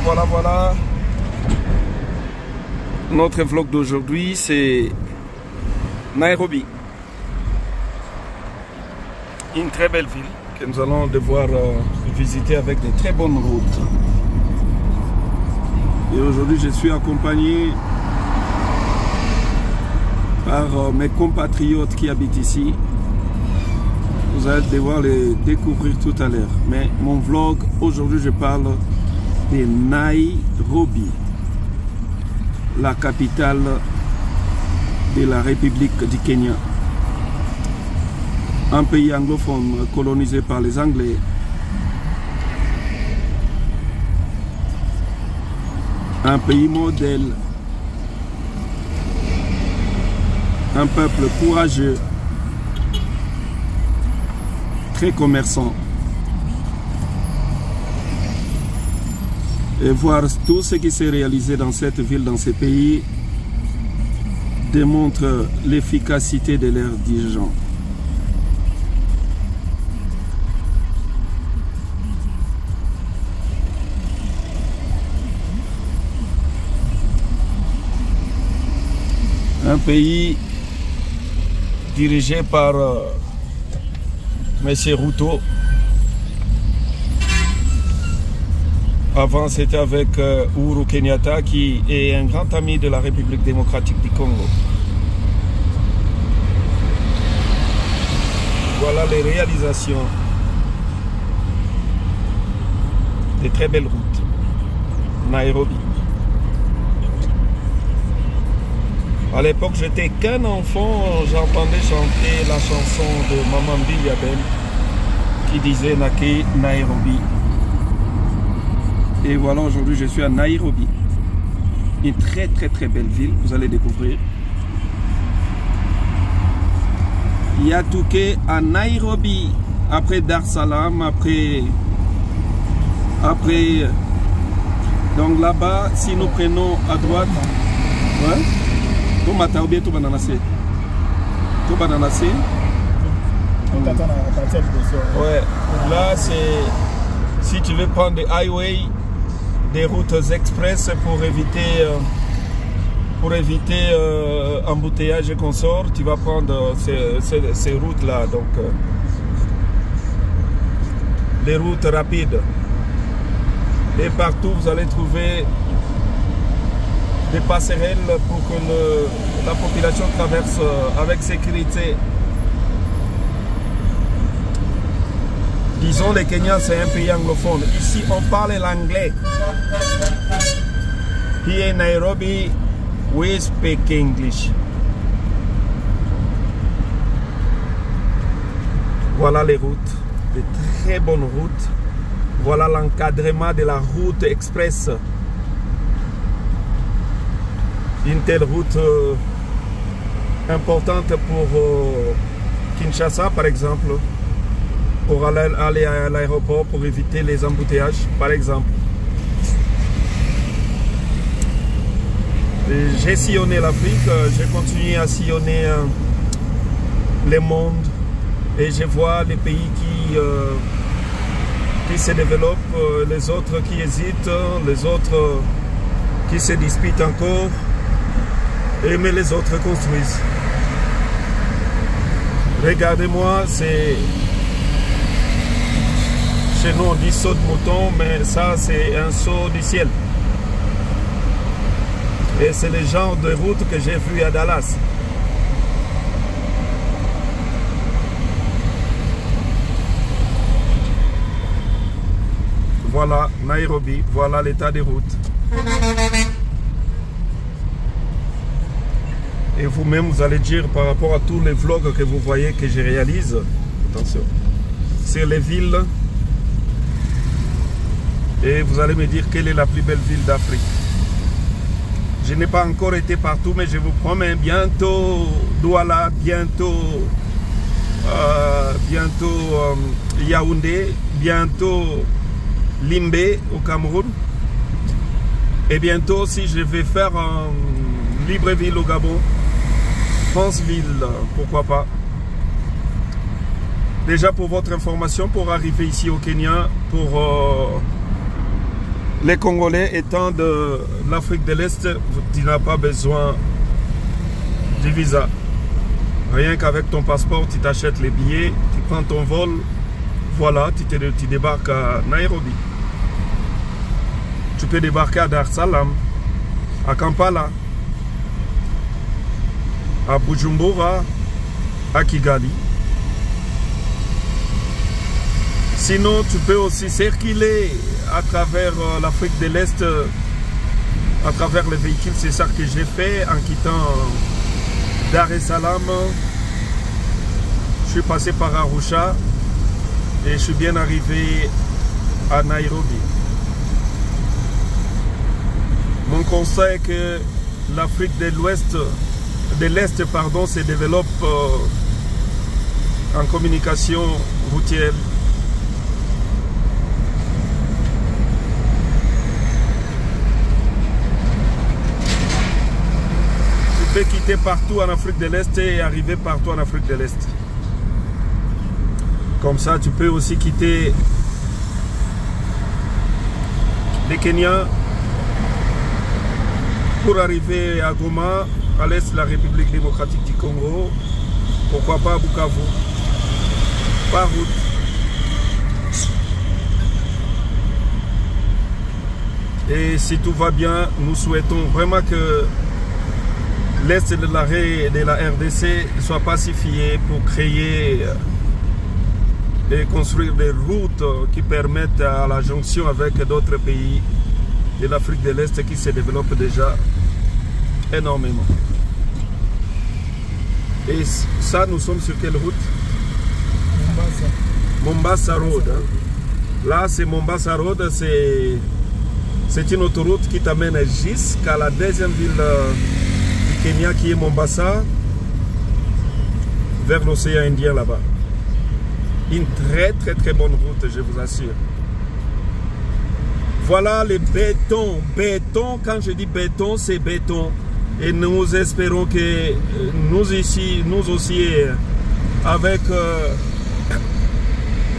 Voilà. Notre vlog d'aujourd'hui, c'est Nairobi. Une très belle ville que nous allons devoir visiter avec de très bonnes routes. Et aujourd'hui, je suis accompagné par mes compatriotes qui habitent ici. Vous allez devoir les découvrir tout à l'heure. Mais mon vlog, aujourd'hui, je parle de Nairobi, la capitale de la République du Kenya. Un pays anglophone colonisé par les Anglais. Un pays modèle. Un peuple courageux. Très commerçant. Et voir tout ce qui s'est réalisé dans cette ville, dans ces pays, démontre l'efficacité de leurs dirigeants. Un pays dirigé par M. Ruto. Avant, c'était avec Uhuru Kenyatta, qui est un grand ami de la République démocratique du Congo. Voilà les réalisations des très belles routes. Nairobi. À l'époque, j'étais qu'un enfant, j'entendais chanter la chanson de Maman Bilyabel qui disait Nake Nairobi. Et voilà, aujourd'hui, je suis à Nairobi. Une très belle ville, vous allez découvrir. Il y a Touquet à Nairobi, après Dar es Salaam, après... Donc là-bas, si nous prenons à droite... Ouais. Tout matin ou bien tout bananassé. Tout bananassé. Ouais. Là, c'est... Si tu veux prendre des highways, des routes express pour éviter embouteillage et consort, tu vas prendre ces routes-là. Donc, les routes rapides. Et partout, vous allez trouver des passerelles pour que la population traverse avec sécurité. Disons, les Kenyans, c'est un pays anglophone. Ici, on parle l'anglais. Here in Nairobi, we speak English. Voilà les routes, de très bonnes routes. Voilà l'encadrement de la route express. Une telle route importante pour Kinshasa, par exemple, pour aller à l'aéroport, pour éviter les embouteillages, par exemple. J'ai sillonné l'Afrique, j'ai continué à sillonner le monde et je vois les pays qui se développent, les autres qui hésitent, les autres qui se disputent encore. Mais les autres construisent. Regardez-moi, c'est... Chez nous, on dit saut de mouton, mais ça, c'est un saut du ciel. Et c'est le genre de route que j'ai vu à Dallas. Voilà Nairobi, voilà l'état des routes. Et vous-même, vous allez dire par rapport à tous les vlogs que vous voyez que je réalise, attention, sur les villes, et vous allez me dire quelle est la plus belle ville d'Afrique. Je n'ai pas encore été partout, mais je vous promets, bientôt Douala, bientôt Yaoundé, bientôt Limbe au Cameroun, et bientôt si je vais faire Libreville au Gabon, Franceville, pourquoi pas. Déjà pour votre information, pour arriver ici au Kenya, pour Les Congolais étant de l'Afrique de l'Est, tu n'as pas besoin de visa. Rien qu'avec ton passeport, tu t'achètes les billets, tu prends ton vol, voilà, tu débarques à Nairobi. Tu peux débarquer à Dar es Salaam, à Kampala, à Bujumbura, à Kigali. Sinon, tu peux aussi circuler à travers l'Afrique de l'Est, à travers les véhicules. C'est ça que j'ai fait en quittant Dar es Salaam. Je suis passé par Arusha et je suis bien arrivé à Nairobi. Mon conseil est que l'Afrique de l'Est se développe en communication routière. Tu peux quitter partout en Afrique de l'Est et arriver partout en Afrique de l'Est. Comme ça, tu peux aussi quitter le Kenya pour arriver à Goma, à l'est de la République démocratique du Congo. Pourquoi pas à Bukavu, par route. Et si tout va bien, nous souhaitons vraiment que l'Est de la RDC soit pacifié pour créer et construire des routes qui permettent à la jonction avec d'autres pays de l'Afrique de l'Est qui se développent déjà énormément. Et ça, nous sommes sur quelle route? Mombasa Road. Hein. Là, c'est Mombasa Road, c'est une autoroute qui t'amène jusqu'à la deuxième ville du Kenya qui est Mombasa, vers l'océan Indien là-bas. Une très bonne route, je vous assure. Voilà les bétons. Béton, quand je dis béton, c'est béton. Et nous espérons que nous aussi, avec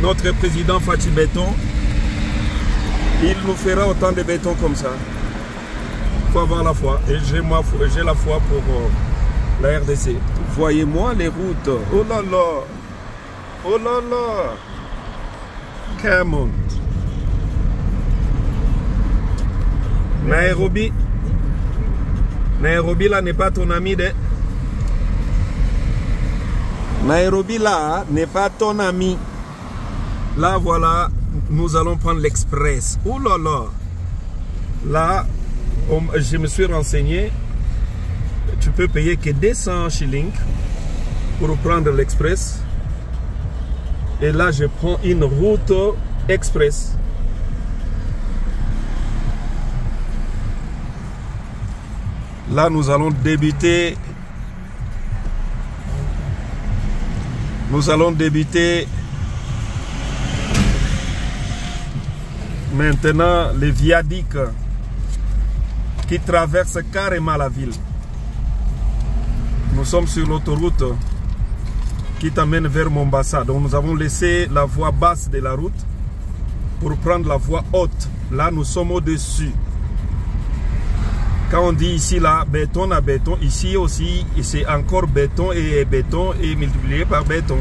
notre président Fachi Béton, il nous fera autant de béton comme ça. Il faut avoir la foi. Et j'ai la foi pour la RDC. Voyez-moi les routes. Oh là là. Oh là là. Come on. Nairobi. Nairobi là n'est pas ton ami de. Nairobi là n'est pas ton ami. Là voilà, nous allons prendre l'express. Oh là là. Là, je me suis renseigné. Tu peux payer que 200 shillings pour prendre l'express. Et là, je prends une route express. Là, nous allons débuter. Nous allons débuter maintenant les viaducs qui traversent carrément la ville. Nous sommes sur l'autoroute qui t'amène vers Mombasa. Donc nous avons laissé la voie basse de la route pour prendre la voie haute. Là, nous sommes au-dessus. Quand on dit ici, là, béton à béton, ici aussi, c'est encore béton et multiplié par béton.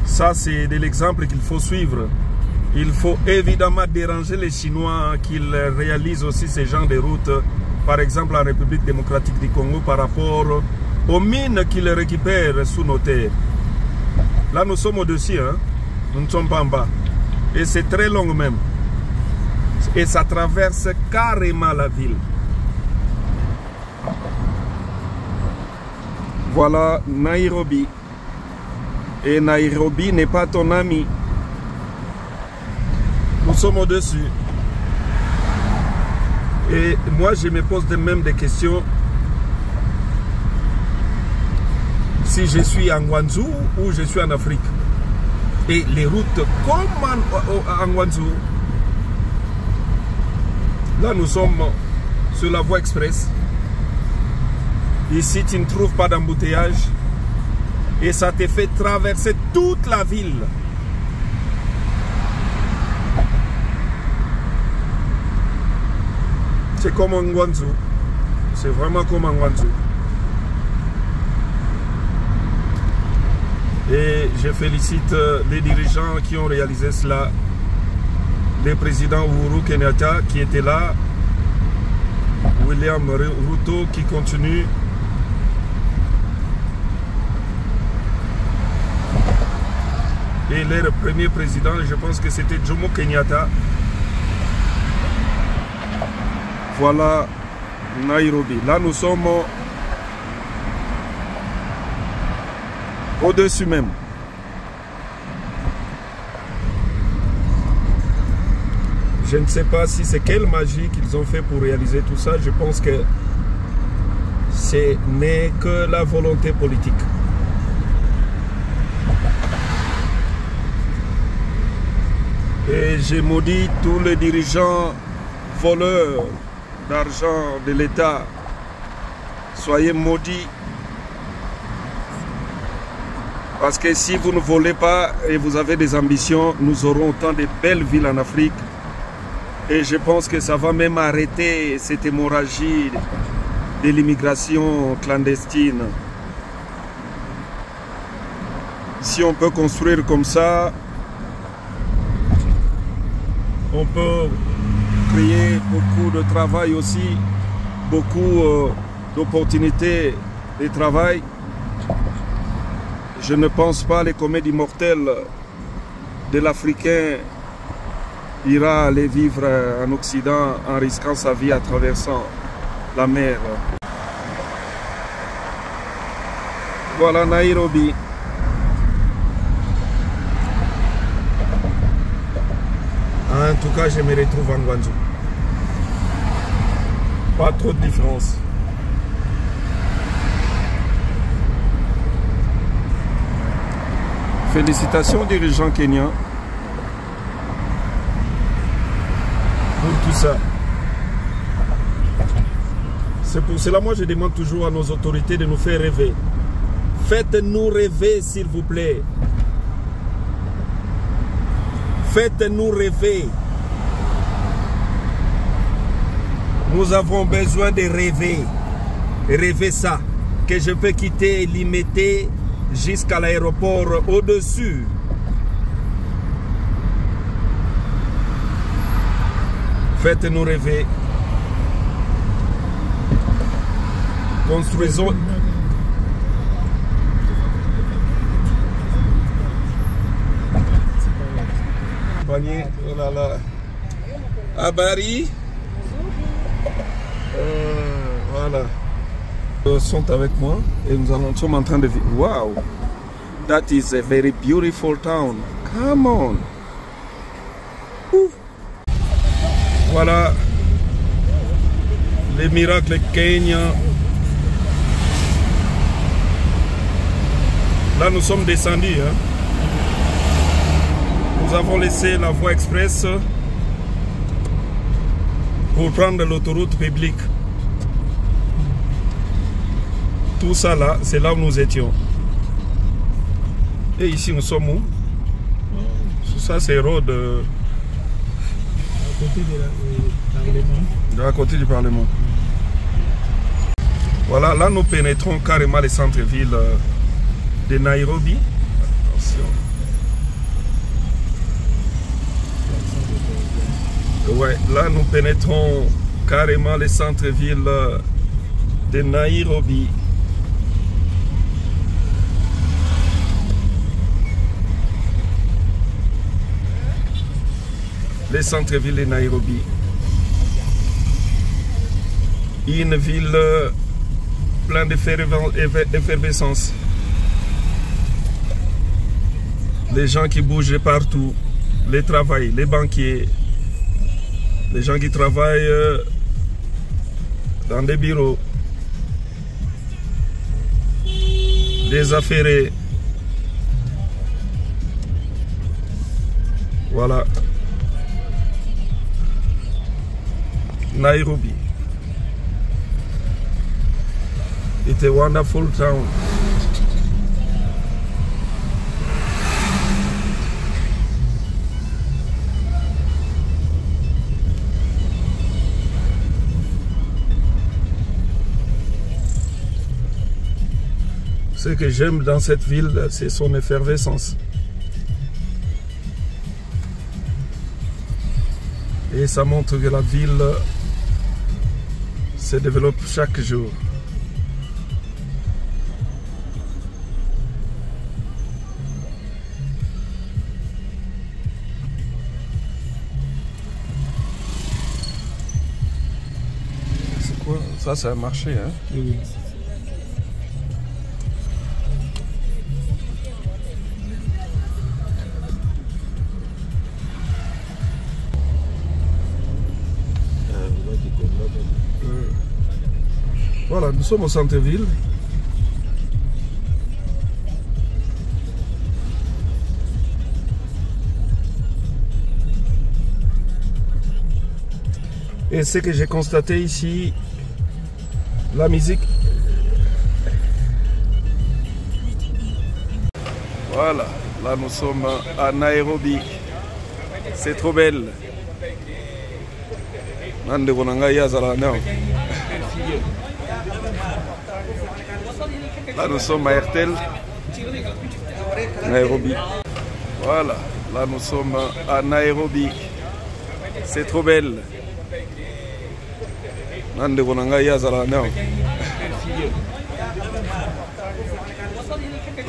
Ça, c'est de l'exemple qu'il faut suivre. Il faut évidemment déranger les Chinois qu'ils réalisent aussi ce genre de routes, par exemple en République démocratique du Congo, par rapport aux mines qu'ils récupèrent sous nos terres. Là, nous sommes au-dessus, hein? Nous ne sommes pas en bas. Et c'est très long même. Et ça traverse carrément la ville. Voilà Nairobi. Et Nairobi n'est pas ton ami. Nous sommes au-dessus. Et moi, je me pose même des questions. Si je suis en Guangzhou ou je suis en Afrique. Et les routes comme en Guangzhou. Là, nous sommes sur la voie express. Ici, tu ne trouves pas d'embouteillage. Et ça te fait traverser toute la ville. C'est comme en Guangzhou. C'est vraiment comme en Guangzhou. Et je félicite les dirigeants qui ont réalisé cela. Le président Uhuru Kenyatta qui était là, William Ruto qui continue, et leur premier président, je pense que c'était Jomo Kenyatta. Voilà Nairobi. Là nous sommes au-dessus même. Je ne sais pas si c'est quelle magie qu'ils ont fait pour réaliser tout ça. Je pense que ce n'est que la volonté politique. Et j'ai maudit tous les dirigeants voleurs d'argent de l'État. Soyez maudits. Parce que si vous ne volez pas et vous avez des ambitions, nous aurons autant de belles villes en Afrique. Et je pense que ça va même arrêter cette hémorragie de l'immigration clandestine. Si on peut construire comme ça, on peut créer beaucoup de travail aussi, beaucoup d'opportunités de travail. Je ne pense pas les comédies mortelles de l'Africain ira aller vivre en Occident en risquant sa vie en traversant la mer. Voilà Nairobi. En tout cas, je me retrouve en Guangzhou. Pas trop de différence. Félicitations aux dirigeants kenyans pour tout ça. C'est pour cela moi je demande toujours à nos autorités de nous faire rêver. Faites-nous rêver s'il vous plaît. Faites-nous rêver. Nous avons besoin de rêver. Rêver ça. Que je peux quitter Limete jusqu'à l'aéroport au-dessus. Faites-nous rêver. Construisons. Panier, oh là là. Abari. Voilà. Ils sont avec moi et nous sommes en train de vivre. Wow, that is a very beautiful town. Come on. Ouh. Voilà les miracles kenyans. Là nous sommes descendus. Hein. Nous avons laissé la voie express pour prendre l'autoroute publique. Tout ça là, c'est là où nous étions. Et ici nous sommes où? Ça c'est road. À côté de à côté du Parlement. Voilà, là nous pénétrons carrément les centres-villes de Nairobi. Attention. Ouais, là nous pénétrons carrément les centres-villes de Nairobi. Les centres-villes de Nairobi. Une ville pleine d'effervescence. Les gens qui bougent partout, les travailleurs, les banquiers, les gens qui travaillent dans des bureaux, des affairés. Voilà. Nairobi. It's a wonderful town. Ce que j'aime dans cette ville, c'est son effervescence. Et ça montre que la ville se développe chaque jour. C'est quoi? Ça, c'est un marché, hein? Oui. Voilà, nous sommes au centre-ville. Et ce que j'ai constaté ici, la musique. Voilà, là nous sommes à Nairobi. C'est trop belle. Là nous sommes à RTL, Nairobi. Voilà, là nous sommes à Nairobi. C'est trop belle. Là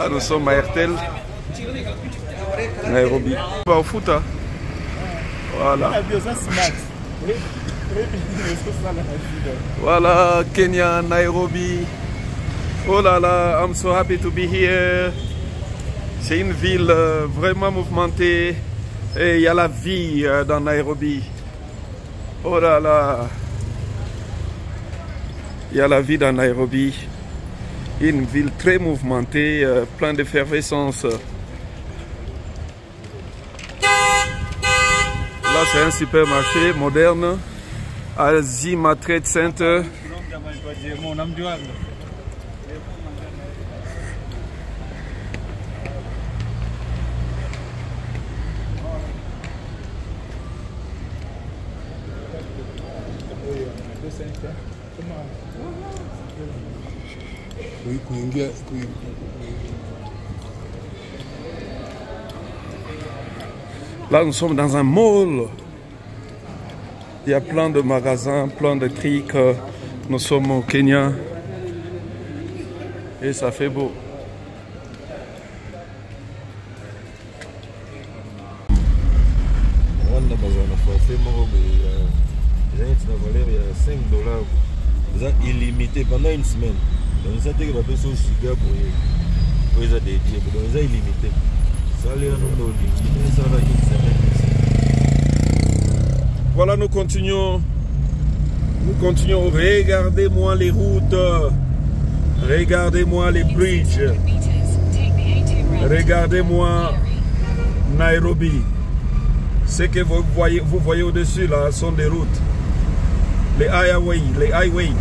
nous sommes à RTL, Nairobi. On va au foot, hein? Voilà. Voilà, Kenya, Nairobi. Oh là là, I'm so happy to be here. C'est une ville vraiment mouvementée et il y a la vie dans Nairobi. Oh là là, il y a la vie dans Nairobi. Une ville très mouvementée, plein d'effervescence. Là, c'est un supermarché moderne, Azima Trade Center. Là, nous sommes dans un mall. Il y a plein de magasins, plein de trucs. Nous sommes au Kenya. Et ça fait beau. On a besoin de forfait, il y a 5 $. Vous êtes illimité pendant une semaine. Donc, ça fait que vous avez un giga pour les dédiés. Donc, vous êtes illimité. Ça, les gens ça va une semaine. Voilà, nous continuons. Nous continuons. Regardez-moi les routes. Regardez-moi les bridges. Regardez-moi Nairobi. Ce que vous voyez au-dessus là sont des routes. Les highways.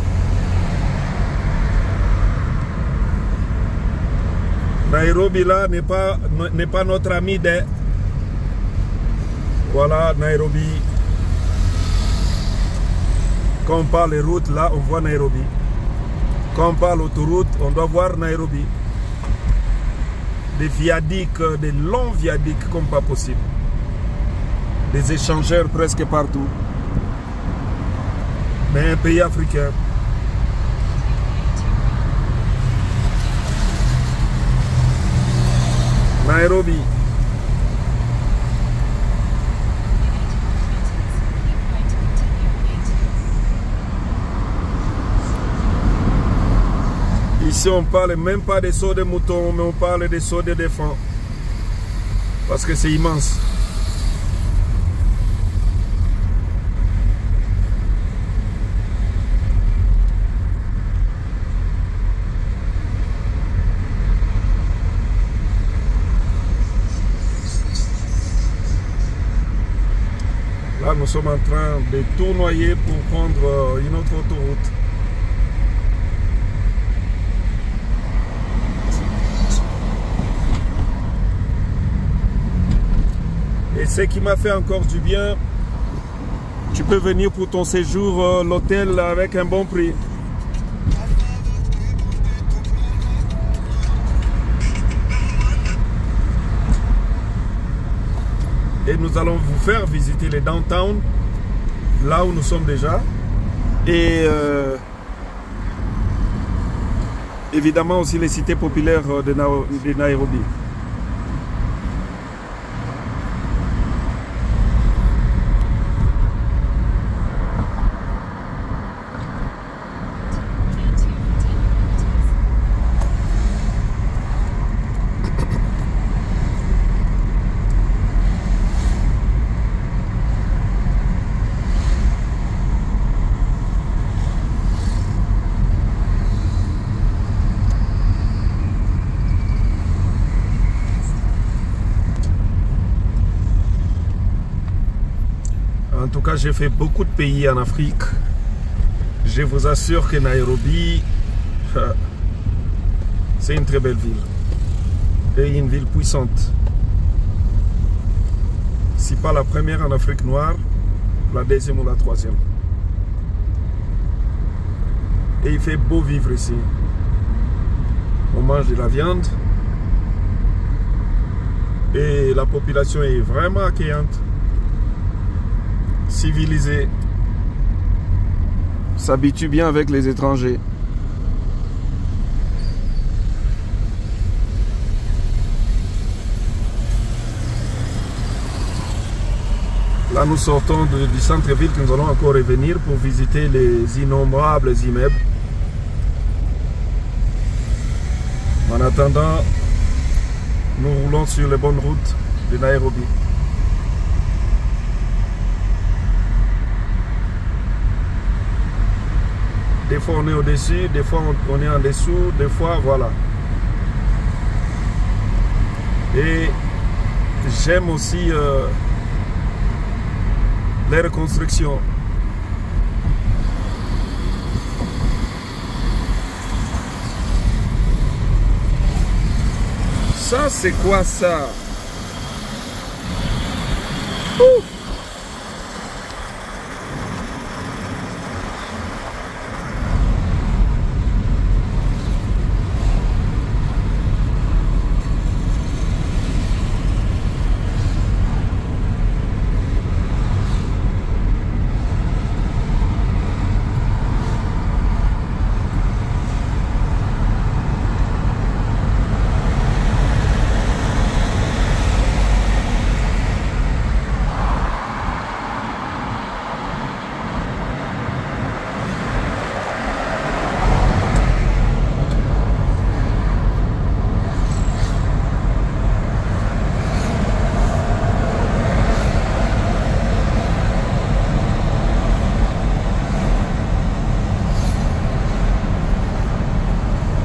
Nairobi là n'est pas notre ami de. Voilà Nairobi. Quand on parle des routes là, on voit Nairobi. Quand on parle autoroute, on doit voir Nairobi. Des viaducs, des longs viaducs comme pas possible. Des échangeurs presque partout. Mais un pays africain. Nairobi. Ici, on ne parle même pas des sauts de moutons, mais on parle des sauts de défense. Parce que c'est immense. Là, nous sommes en train de tournoyer pour prendre une autre autoroute. Et ce qui m'a fait encore du bien, tu peux venir pour ton séjour l'hôtel avec un bon prix. Et nous allons vous faire visiter les downtown, là où nous sommes déjà. Et évidemment aussi les cités populaires de Nairobi. En tout cas, j'ai fait beaucoup de pays en Afrique. Je vous assure que Nairobi, c'est une très belle ville. Et une ville puissante. Si pas la première en Afrique noire, la deuxième ou la troisième. Et il fait beau vivre ici. On mange de la viande. Et la population est vraiment accueillante. Civilisé, s'habitue bien avec les étrangers. Là, nous sortons du centre-ville que nous allons encore revenir pour visiter les innombrables immeubles. En attendant, nous roulons sur les bonnes routes de Nairobi. Des fois on est au-dessus, des fois on est en dessous, des fois voilà. Et j'aime aussi les reconstructions. Ça c'est quoi ça? Ouh!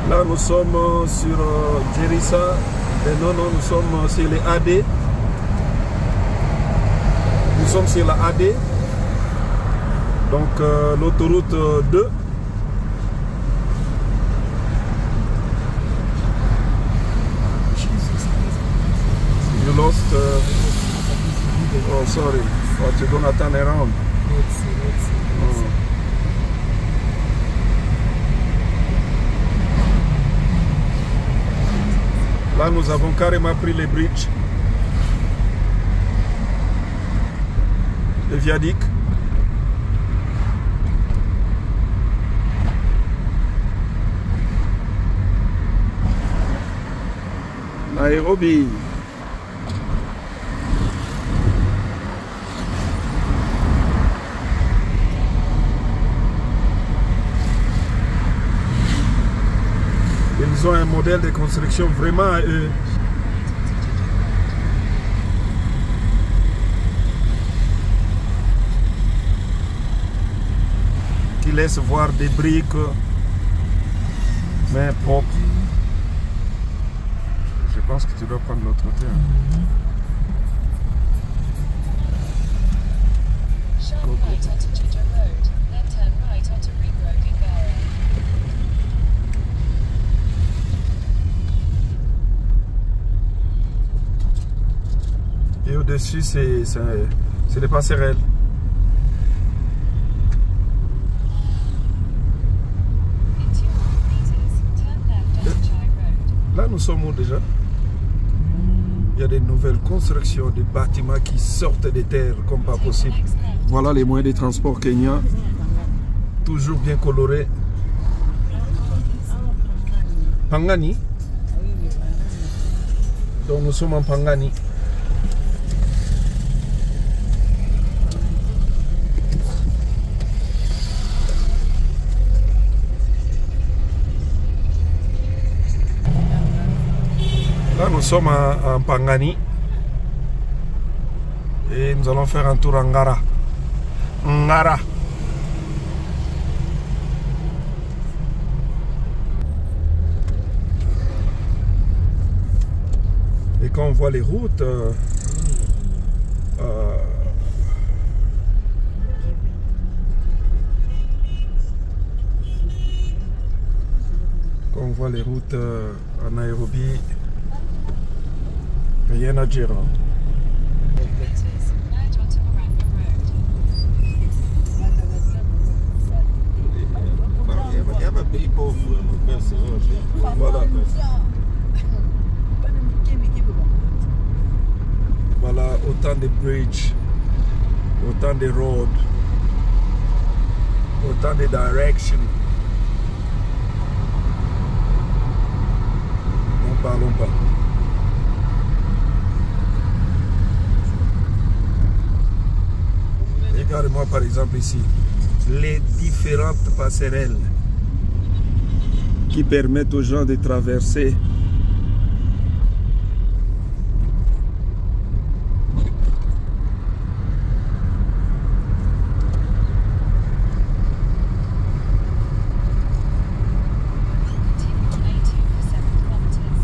Là, nous sommes sur Jerissa. Et non, nous sommes sur les AD. Nous sommes sur la AD. Donc, l'autoroute 2. You lost. Oh, sorry. But you're gonna turn around. Let's see. Là, nous avons carrément pris les bridges, les viaducs. Nairobi. Ils ont un modèle de construction vraiment à eux. Qui laisse voir des briques, mais propres. Je pense que tu dois prendre l'autre côté. Hein. Et au-dessus, c'est des passerelles. Là, nous sommes où déjà? Il y a des nouvelles constructions, des bâtiments qui sortent des terres comme pas possible. Voilà les moyens de transport kenyans. Toujours bien colorés. Pangani. Donc nous sommes en Pangani. Là nous sommes en Pangani. Et nous allons faire un tour en Ngara. Ngara. Et quand on voit les routes, quand on voit les routes en Nairobi, rien à dire. Il y a un pays pauvre, mon père, c'est vrai. Voilà. Voilà, autant de bridges, autant de roads, autant de directions. N'en parlons pas. Regardez-moi par exemple ici, les différentes passerelles qui permettent aux gens de traverser.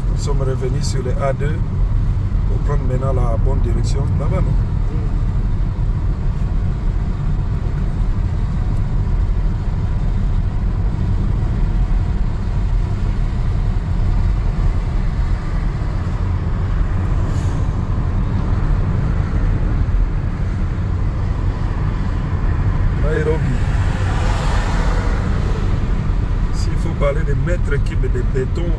Nous sommes revenus sur les A2 pour prendre maintenant la bonne direction. Là-bas, non? Nairobi. S'il faut parler des mètres cubes de béton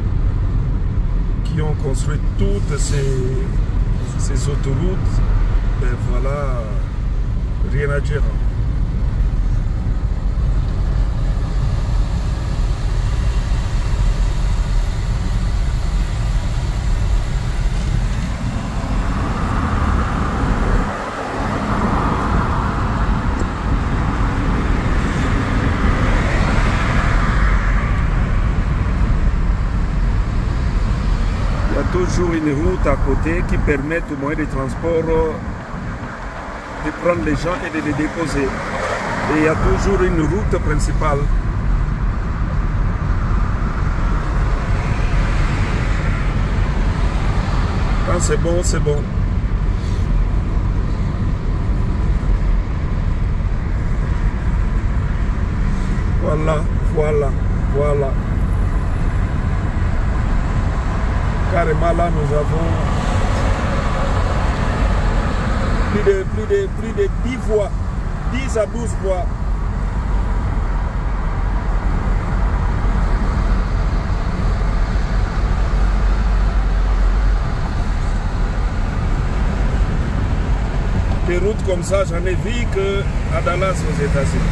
qui ont construit toutes ces autoroutes, ben voilà, rien à dire. Toujours une route à côté qui permet aux moyens de transport de prendre les gens et de les déposer. Et il y a toujours une route principale. Quand c'est bon, c'est bon. Voilà, voilà, voilà. Carrément là nous avons plus de 10 voies, 10 à 12 voies. Des routes comme ça, j'en ai vu qu'à Dallas aux États-Unis.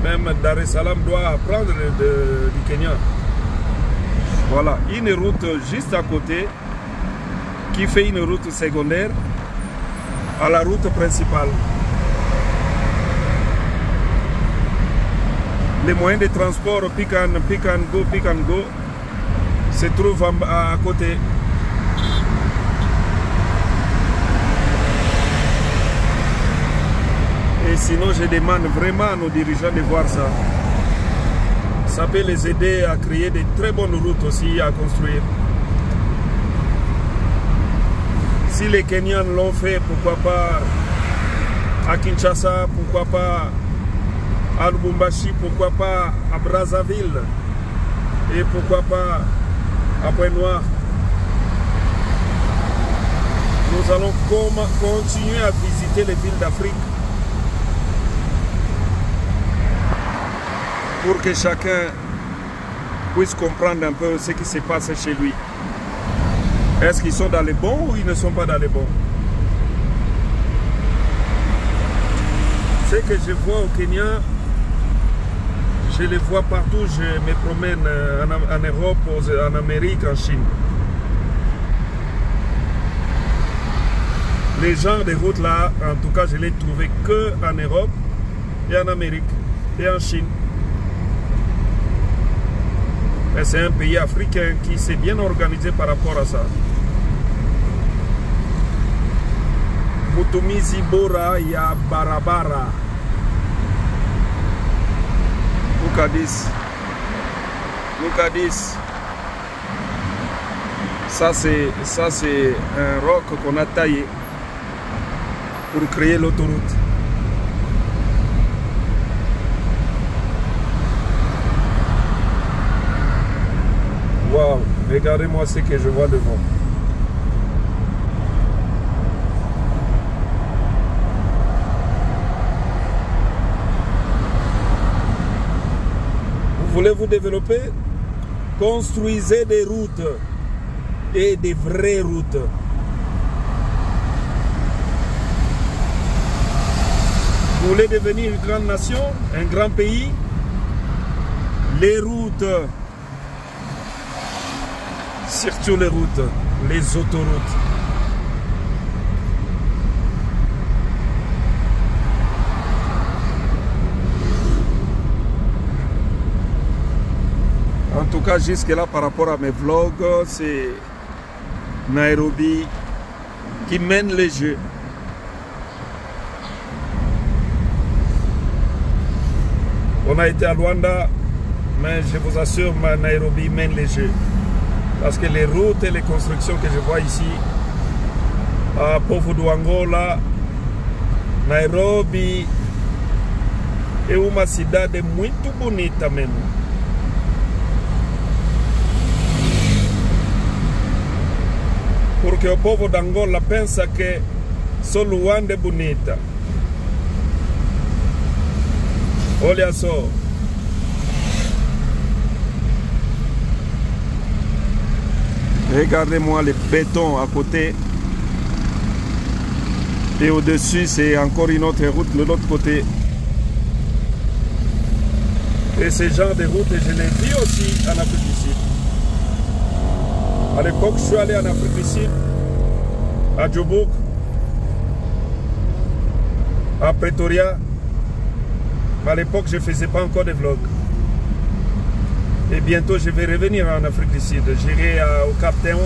Même Dar es Salaam doit apprendre du Kenya. Voilà, une route juste à côté qui fait une route secondaire à la route principale. Les moyens de transport pick and go se trouvent à côté. Et sinon, je demande vraiment à nos dirigeants de voir ça. Ça peut les aider à créer de très bonnes routes aussi à construire. Si les Kenyans l'ont fait, pourquoi pas à Kinshasa, pourquoi pas à Lubumbashi, pourquoi pas à Brazzaville et pourquoi pas à Pointe-Noire. Nous allons continuer à visiter les villes d'Afrique pour que chacun puisse comprendre un peu ce qui se passe chez lui. Est-ce qu'ils sont dans les bons ou ils ne sont pas dans les bons? Ce que je vois au Kenya, je les vois partout. Je me promène en Europe, en Amérique, en Chine. Les genres de routes là, en tout cas, je les trouvais que en Europe et en Amérique et en Chine. Et c'est un pays africain qui s'est bien organisé par rapport à ça. Mutumizi bora ya barabara. Moukadis. Moukadis. Ça c'est un roc qu'on a taillé pour créer l'autoroute. Waouh, regardez-moi ce que je vois devant. Vous voulez vous développer? Construisez des routes et des vraies routes. Vous voulez devenir une grande nation, un grand pays? Les routes. Surtout les routes, les autoroutes. En tout cas, jusque-là, par rapport à mes vlogs, c'est Nairobi qui mène les jeux. On a été à Luanda, mais je vous assure, Nairobi mène les jeux. Parce que les routes et les constructions que je vois ici, à Povo do Angola, Nairobi, é uma cidade muito bonita mesmo. Porque o povo de Angola pensa que só Luanda é bonita. Olha só. Regardez-moi le béton à côté. Et au-dessus, c'est encore une autre route de l'autre côté. Et ce genre de route, je l'ai vu aussi en Afrique du Sud. À l'époque, je suis allé en Afrique du Sud, à Joburg, à Pretoria. À l'époque, je ne faisais pas encore de vlogs. Et bientôt, je vais revenir en Afrique du Sud. J'irai au Cap Town.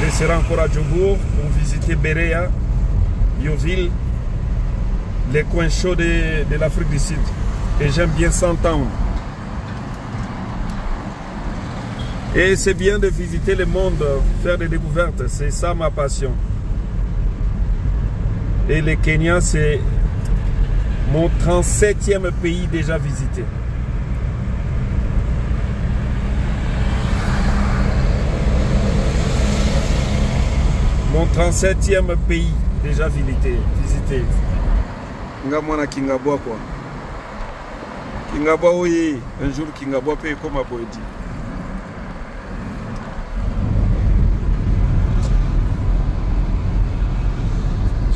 Je serai encore à Joburg pour visiter Berea, Yeoville, les coins chauds de l'Afrique du Sud. Et j'aime bien Sandton. Et c'est bien de visiter le monde, faire des découvertes. C'est ça ma passion. Et le Kenya, c'est mon 37e pays déjà visité. Mon 37e pays déjà visité. Ngamwana Kingabwa quoi. Kingabwa oui, un jour Kingabwa paye comme à Boedi.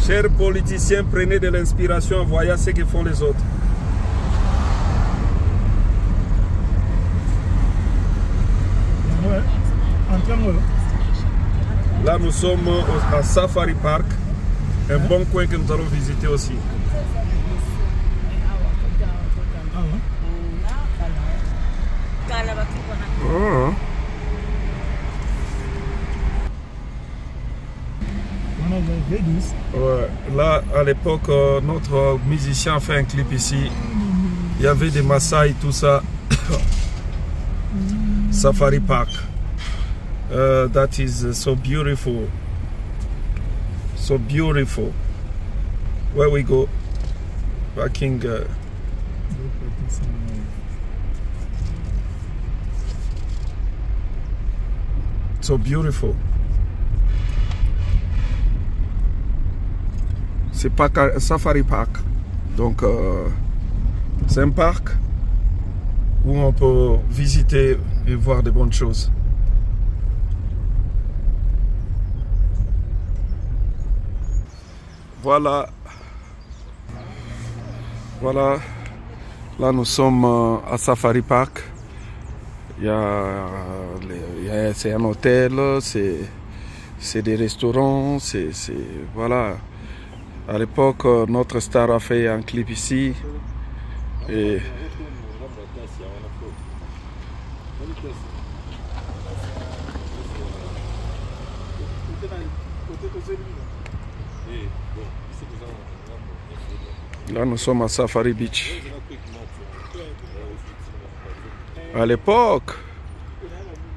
Chers politiciens, prenez de l'inspiration, voyez ce que font les autres. Là, nous sommes à Safari Park, un bon coin que nous allons visiter aussi. Ouais, là, à l'époque, notre musicien a fait un clip ici. Il y avait des Maasai, tout ça. Safari Park. That is so beautiful. So beautiful. Where we go? Parking. So beautiful. C'est pas Safari Park. Donc C'est un parc où on peut visiter et voir de bonnes choses. Voilà. Voilà. Là, nous sommes à Safari Park. C'est un hôtel, c'est des restaurants, voilà. À l'époque, notre star a fait un clip ici. Et là, nous sommes à Safari Beach. À l'époque,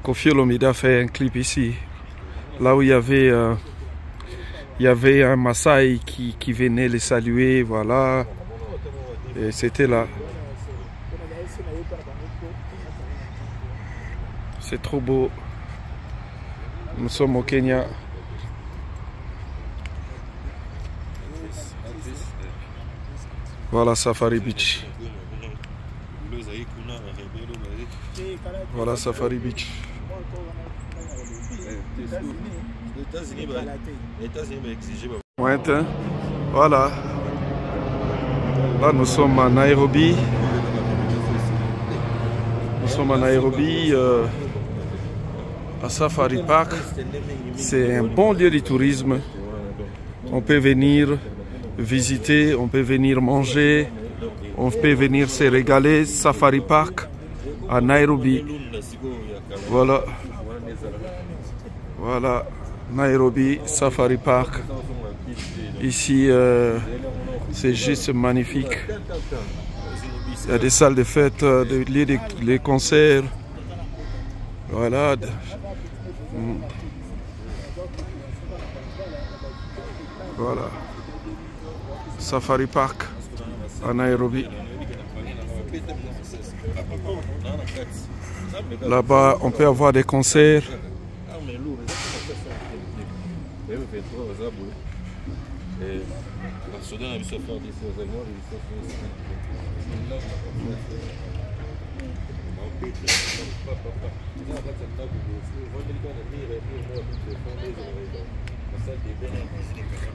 Koffi Olomide a fait un clip ici, là où il y avait un Maasai qui venait les saluer, voilà. Et c'était là. C'est trop beau. Nous sommes au Kenya. Voilà Safari Beach. Voilà Safari Beach. Pointe. Voilà. Là nous sommes à Nairobi. Nous sommes à Nairobi, à Safari Park. C'est un bon lieu de tourisme. On peut venir visiter, on peut venir manger, on peut venir se régaler. Safari Park à Nairobi. Voilà. Voilà. Nairobi, Safari Park. Ici, c'est juste magnifique. Il y a des salles de fête, des concerts. Voilà. Voilà. Safari Park à Nairobi. Là-bas, on peut avoir des concerts.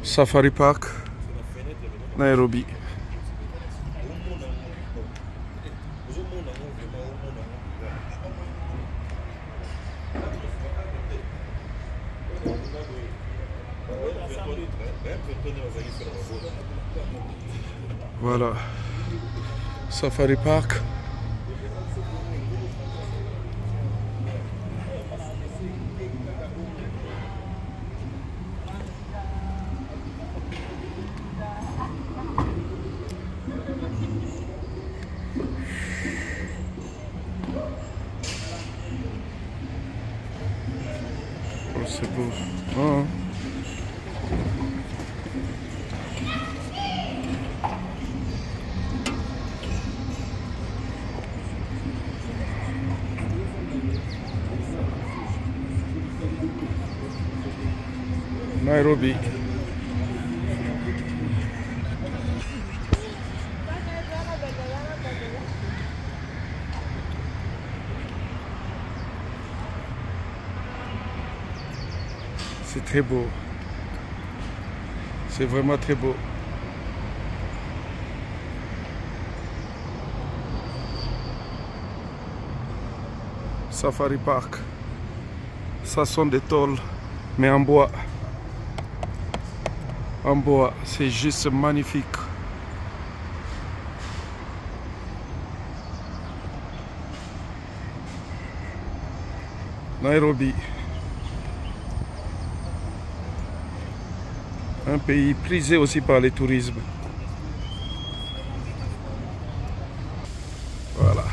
Safari Park, Nairobi. Voilà, Safari Park. Oh, c'est beau. Oh. Nairobi. C'est très beau. C'est vraiment très beau. Safari Park. Ça sont des tôles, mais en bois. En bois, c'est juste magnifique. Nairobi. Un pays prisé aussi par les tourismes. Voilà.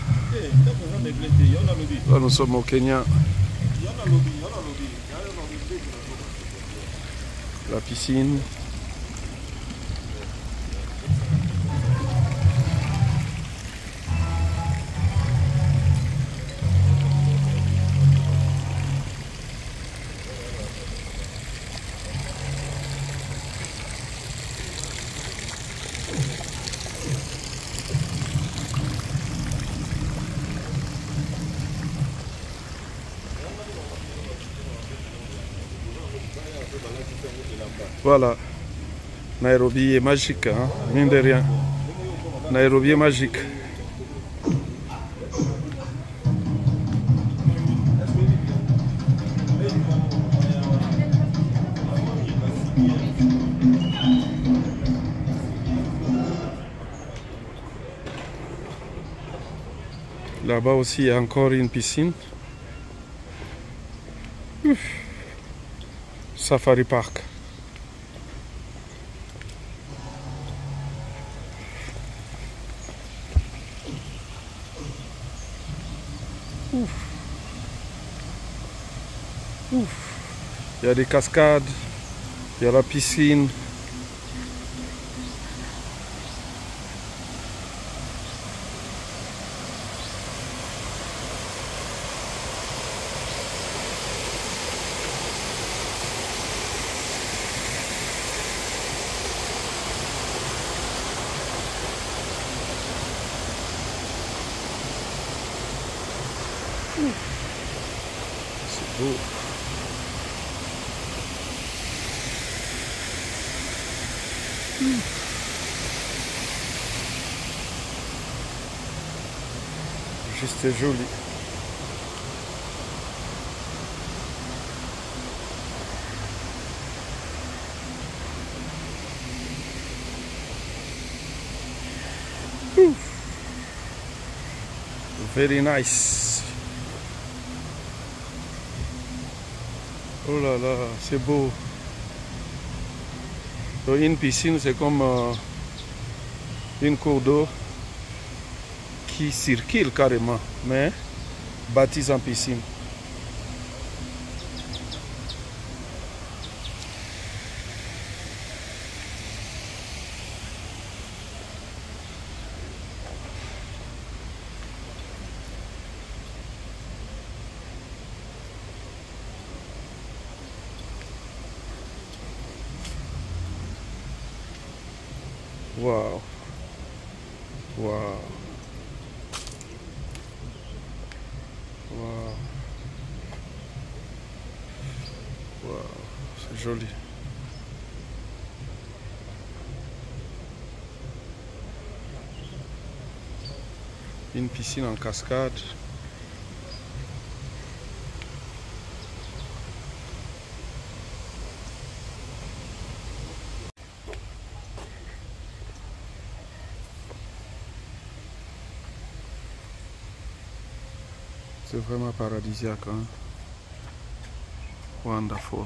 Là, nous sommes au Kenya. La piscine. Voilà. Nairobi est magique, hein? Mine de rien. Nairobi est magique. Là-bas aussi, il y a encore une piscine. Safari Park. Il y a des cascades, il y a la piscine. C'est beau. Juste joli. Very nice. Oh là là, c'est beau. Une piscine, c'est comme une cour d'eau qui circule carrément, mais bâtie en piscine. Wow. Wow. Wow. Wow. C'est joli. Une piscine en cascade. C'est vraiment paradisiaque, hein? Wonderful.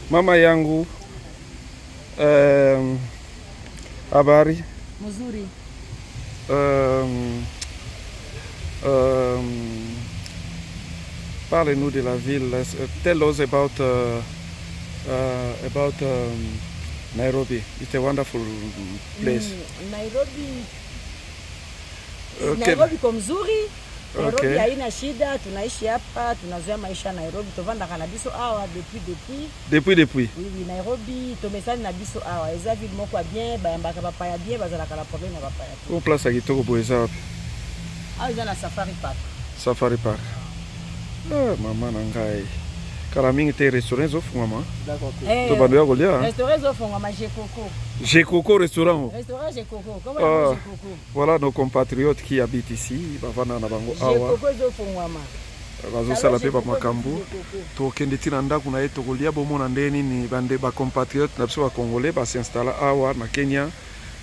Mama yangu, habari? Mzuri. Parlez-nous de la ville. Tell us about Nairobi. It's a wonderful place. Nairobi. Okay. Nairobi kwa mzuri. Nairobi Okay. haina shida, tunaishi hapa, tunazoea maisha Nairobi, tovanda kana biso awa Depuis. Oui, Nairobi, tomesani na biso awa, eza ville moko bien, bayambaka papaya bien, bazalaka la problème na papaya. Au place à kitoko boeza wapi? Awa eza na Safari Park. Safari Park. Ah, mama na ngai. Karaming était restaurant zofungama. D'accord. To bandoya kolia. Restaurant zofungama chez Coco. J'ai Coco restaurant. Restaurant chez Coco. Comment chez Coco? Voilà nos compatriotes qui habitent ici, bavana na bango Chez awa. Coco zofungama. Bazosala pe ba makambo. Tokende tina ndako na ye tokolia bomona ndeni ni bande ba compatriotes na biso ba congolais ba s'installer awa na Kenya.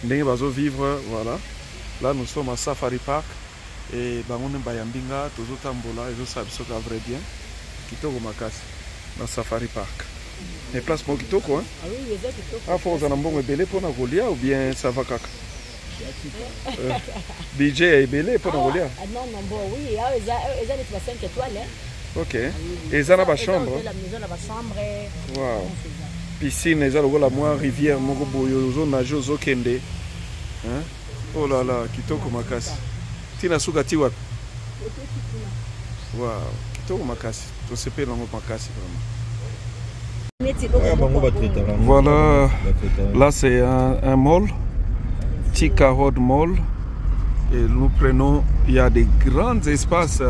Ndenge bazo vivre, voilà. Là nous sommes à Safari Park et bangone bayambinga tozotambola ezosala biso ka vrai bien. Kitoko makasi na Safari Park. Les places pour kitoko, hein? Ah oui, les kitoko. Ah, faut que vous belé pour Nagolia ou bien ça va caca? BJ est belé pour Nagolia? Ah non, non, bon, oui, ils ont les 5 étoiles. Hein? Ok. Et ils ont la chambre? La maison, la chambre. Wow. Piscine, ils ont la moindre rivière, Mogo Boyo, zone nageuse, Zokende. Hein? Oh là là, kitoko makasi. Tina Sugati wat? Wow. Kitoko makasi. To se paye dans mon makasi vraiment. Voilà, là c'est un mall, Thika Road Mall, et nous prenons, il y a des grands espaces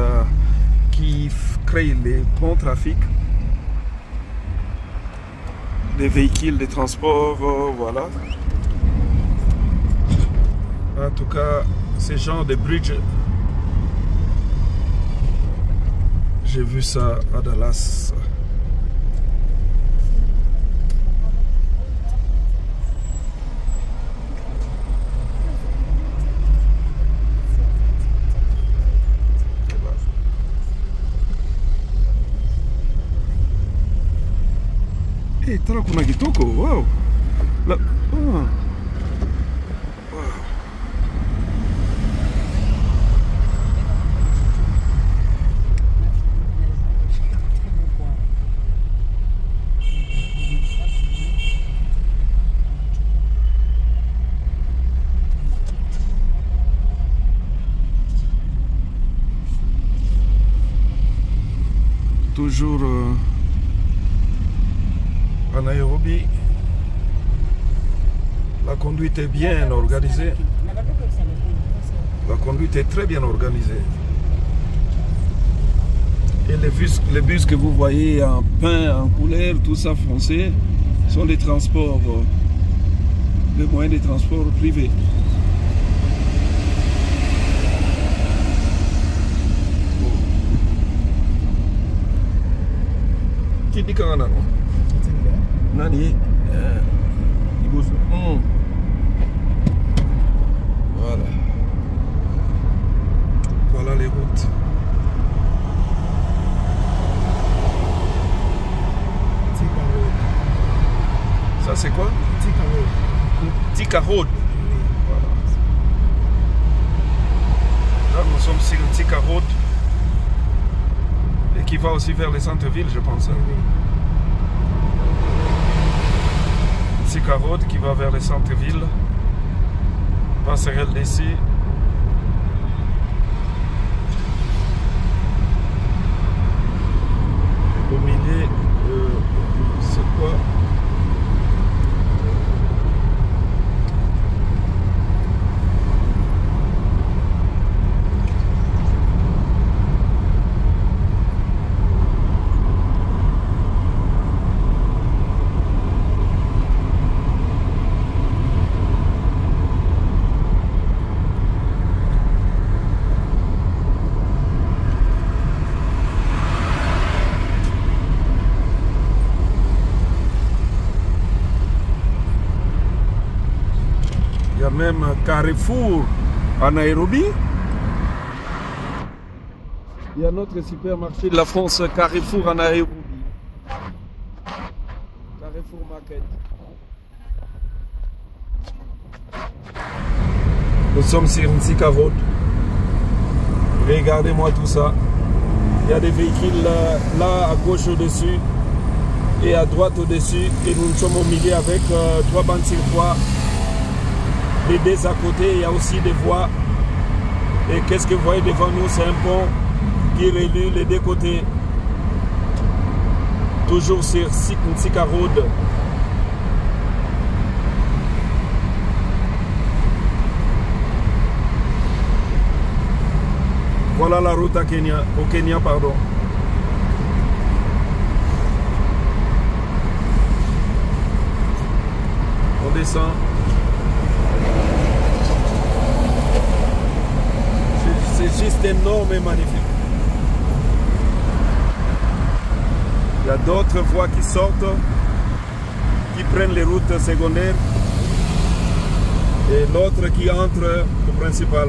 qui créent les bons trafics, des véhicules, des transports, voilà. En tout cas, ce genre de bridge, j'ai vu ça à Dallas. Eh, tala kuna kitoko, wow. La, wow. Toujours à Nairobi, la conduite est bien organisée. La conduite est très bien organisée. Et les bus que vous voyez en peint, en couleur, tout ça foncé, sont des transports, des moyens de transport privés. Qui dit qu'on a Nani? Voilà. Voilà les routes. Ça c'est quoi? Thika Road. Voilà. Là nous sommes sur Thika Road. Et qui va aussi vers les centres-villes, je pense. Thika Road qui va vers les centres-villes. Passerelle d'ici. Au milieu, c'est quoi? Il y a même Carrefour à Nairobi. Il y a notre supermarché de la France, Carrefour à Nairobi. Carrefour Market. Nous sommes sur Thika Road. Regardez-moi tout ça. Il y a des véhicules là à gauche au-dessus et à droite au-dessus. Et nous sommes au milieu avec 3 bandes sur 3. Les deux à côté, il y a aussi des voies. Et qu'est-ce que vous voyez devant nous? C'est un pont qui relie les deux côtés. Toujours sur Thika Road. Voilà la route à Kenya, au Kenya, pardon. descend. C'est juste énorme et magnifique. Il y a d'autres voies qui sortent, qui prennent les routes secondaires et l'autre qui entre au principal.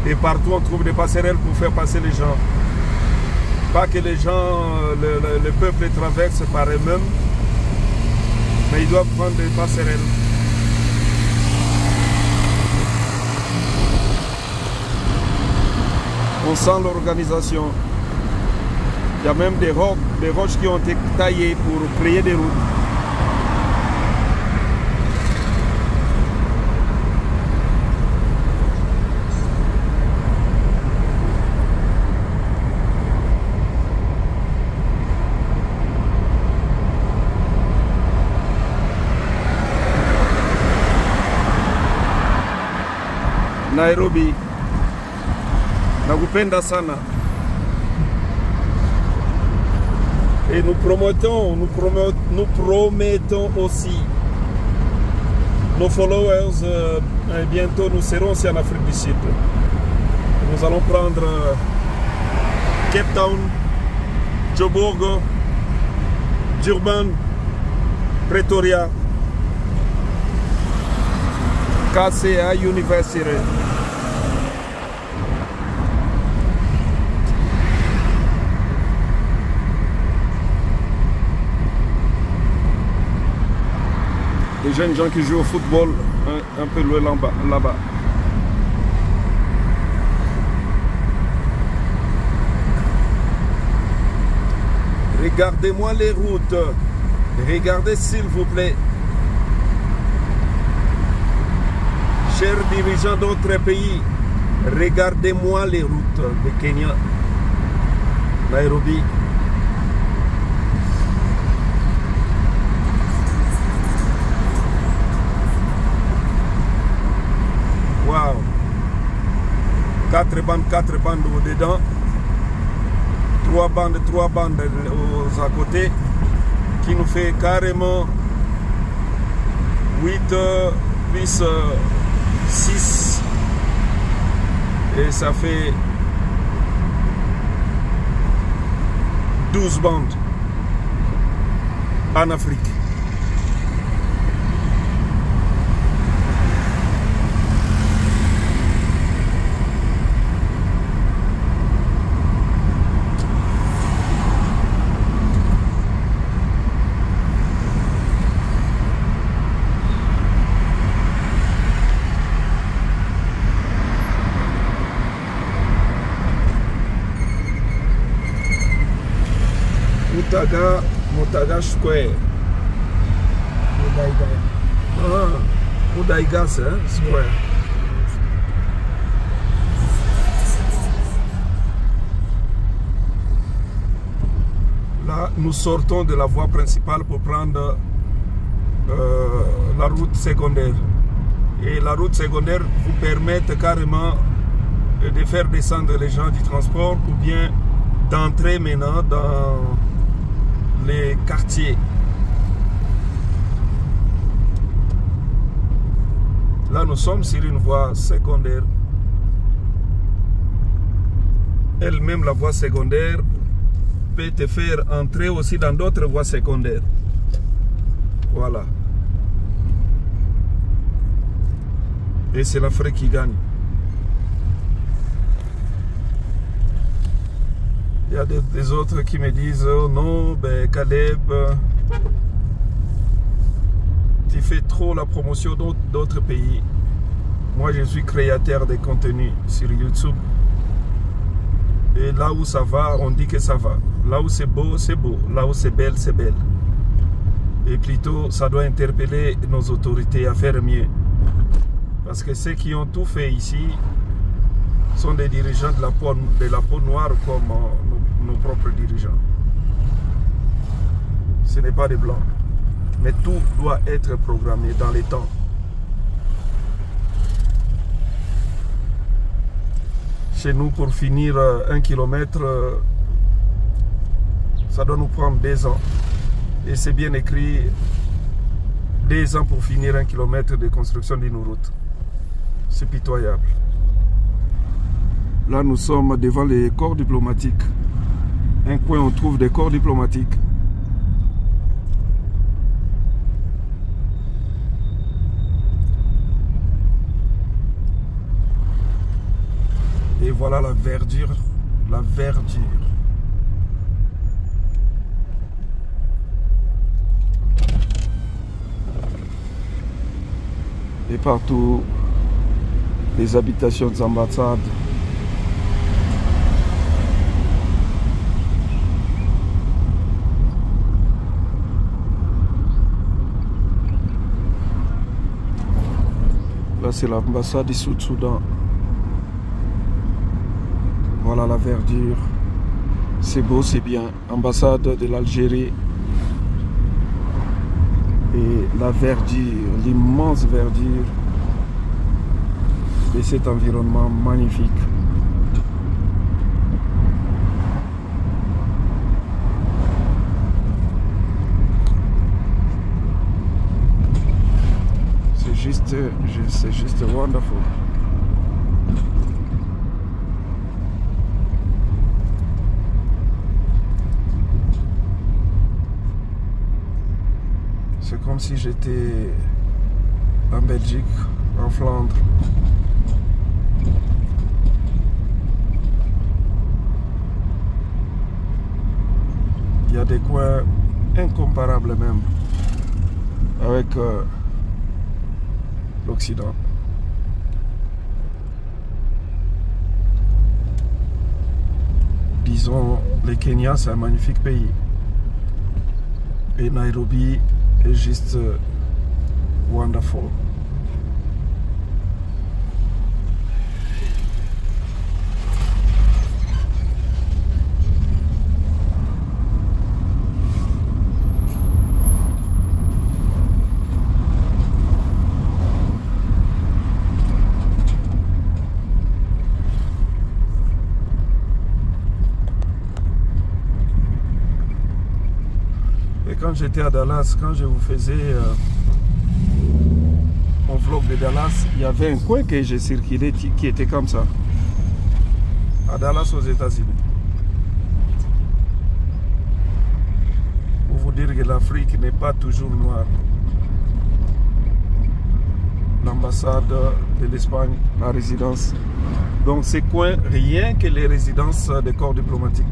Et partout on trouve des passerelles pour faire passer les gens. Pas que les gens, le peuple les traverse par eux-mêmes, mais ils doivent prendre des passerelles. On sent l'organisation. Il y a même des roches qui ont été taillées pour créer des routes. Nairobi, nakupenda sana. Et nous promettons aussi nos followers, bientôt nous serons aussi en Afrique du Sud. Nous allons prendre Cape Town, Joburg, Durban, Pretoria, KCA University. Les jeunes gens qui jouent au football un peu loin là-bas. Regardez-moi les routes. Regardez s'il vous plaît. Chers dirigeants d'autres pays, regardez-moi les routes de Kenya, Nairobi. Wow. 4 bandes au-dedans. 3 bandes aux à côté. Qui nous fait carrément 8 plus 6. Et ça fait 12 bandes en Afrique. Mutaga Square. Mudaiga Square. Là, nous sortons de la voie principale pour prendre la route secondaire. Et la route secondaire vous permet carrément de faire descendre les gens du transport ou bien d'entrer maintenant dans les quartiers. Là, nous sommes sur une voie secondaire. Elle-même, la voie secondaire, peut te faire entrer aussi dans d'autres voies secondaires. Voilà. Et c'est l'Afrique qui gagne. Il y a des autres qui me disent oh non, ben Caleb, tu fais trop la promotion d'autres pays. Moi, je suis créateur de contenu sur YouTube. Et là où ça va, on dit que ça va. Là où c'est beau, c'est beau. Là où c'est belle, c'est belle. Et plutôt, ça doit interpeller nos autorités à faire mieux. Parce que ceux qui ont tout fait ici sont des dirigeants de la peau noire comme nos propres dirigeants. Ce n'est pas des blancs. Mais tout doit être programmé dans les temps. Chez nous, pour finir 1 kilomètre, Ça doit nous prendre 2 ans. Et c'est bien écrit, 2 ans pour finir 1 kilomètre de construction d'une route. C'est pitoyable. Là, nous sommes devant les corps diplomatiques. Un coin, on trouve des corps diplomatiques. Et voilà la verdure. La verdure. Et partout, les habitations des ambassades. Là, c'est l'ambassade du Sud-Soudan. Voilà la verdure. C'est beau, c'est bien. Ambassade de l'Algérie. Et la verdure, l'immense verdure de cet environnement magnifique. C'est juste wonderful. C'est comme si j'étais en Belgique, en Flandre. Il y a des coins incomparables même avec l'Occident. Disons, le Kenya, c'est un magnifique pays. Et Nairobi est juste wonderful. Quand j'étais à Dallas, quand je vous faisais mon vlog de Dallas, il y avait un coin que j'ai circulé qui était comme ça. À Dallas, aux États-Unis. Pour vous dire que l'Afrique n'est pas toujours noire. L'ambassade de l'Espagne, la résidence. Donc ces coins, rien que les résidences des corps diplomatiques.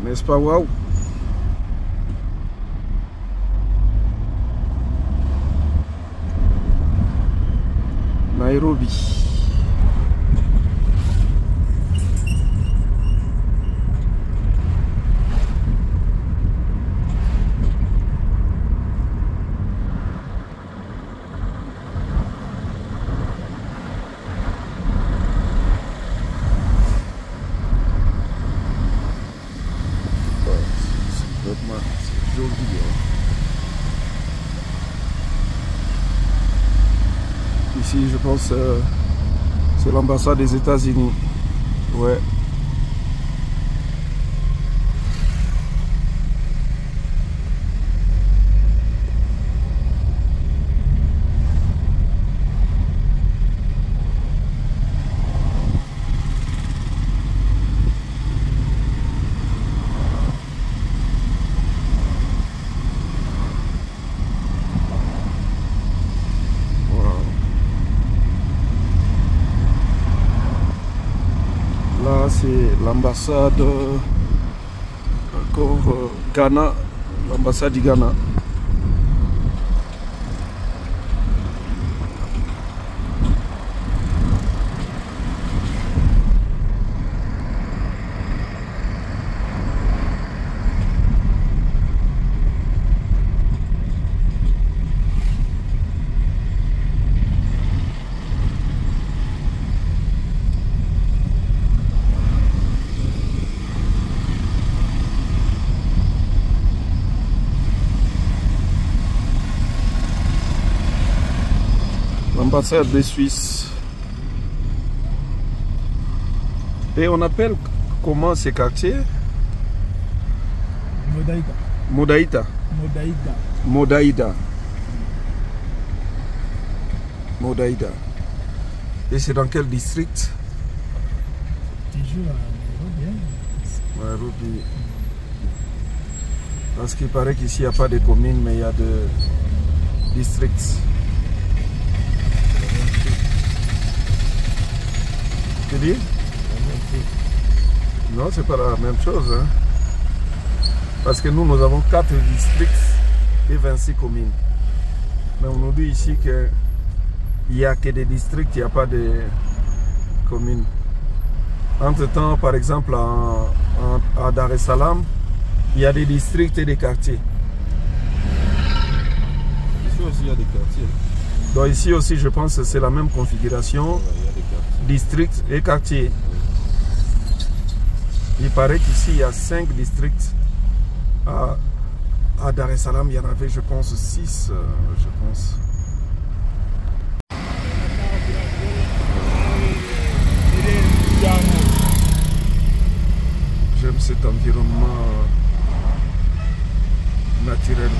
N'est-ce pas, waouh? Nairobi. C'est joli. Ici, je pense c'est l'ambassade des États-Unis. Ouais. Là, c'est l'ambassade encore Ghana, l'ambassade du Ghana. L'ambassade de Suisse. Et on appelle comment ces quartiers? Modaïda. Modaïda. Modaïda. Modaïda. Modaïda. Et c'est dans quel district? Toujours à Nairobi. Nairobi. Parce qu'il paraît qu'ici il n'y a pas de communes, mais il y a de districts. Tu dis? Non, c'est pas la même chose. Hein? Parce que nous avons 4 districts et 26 communes. Mais on nous dit ici qu'il n'y a que des districts, il n'y a pas de communes. Entre-temps, par exemple, à Dar es Salaam, il y a des districts et des quartiers. Ici aussi, il y a des quartiers. Donc ici aussi, je pense que c'est la même configuration, districts et quartiers. Il paraît qu'ici, il y a 5 districts. À Dar es Salaam, il y en avait, je pense, 6, je pense. J'aime cet environnement naturel.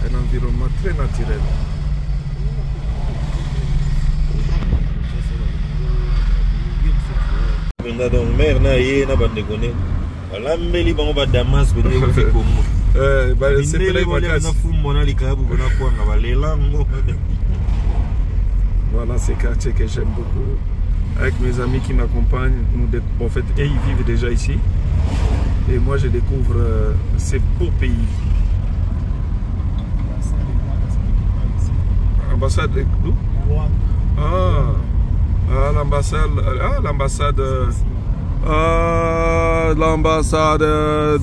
Un environnement très naturel. Donc mère na ye na bande kone balambeli bango ba Damas ko ne fi Congo C'est les vacances. Voilà ces quartiers que j'aime beaucoup. Avec mes amis qui m'accompagnent, en fait, et ils vivent déjà ici. Et moi je découvre ces beaux pays. Ambassade de d'où? L'ambassade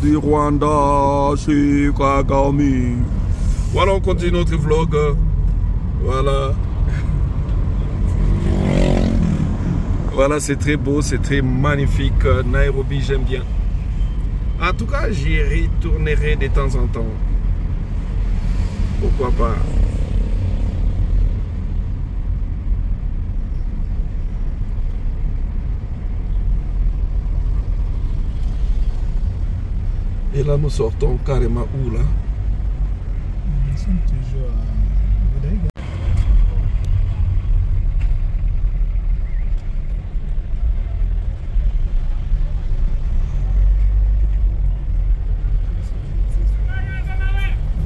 du Rwanda chez Kagame. Voilà, on continue notre vlog. Voilà. Voilà, c'est très beau, c'est très magnifique. Nairobi, j'aime bien. En tout cas, j'y retournerai de temps en temps. Pourquoi pas? Et là, nous sortons carrément où là? Ils sont toujours à Modaïda.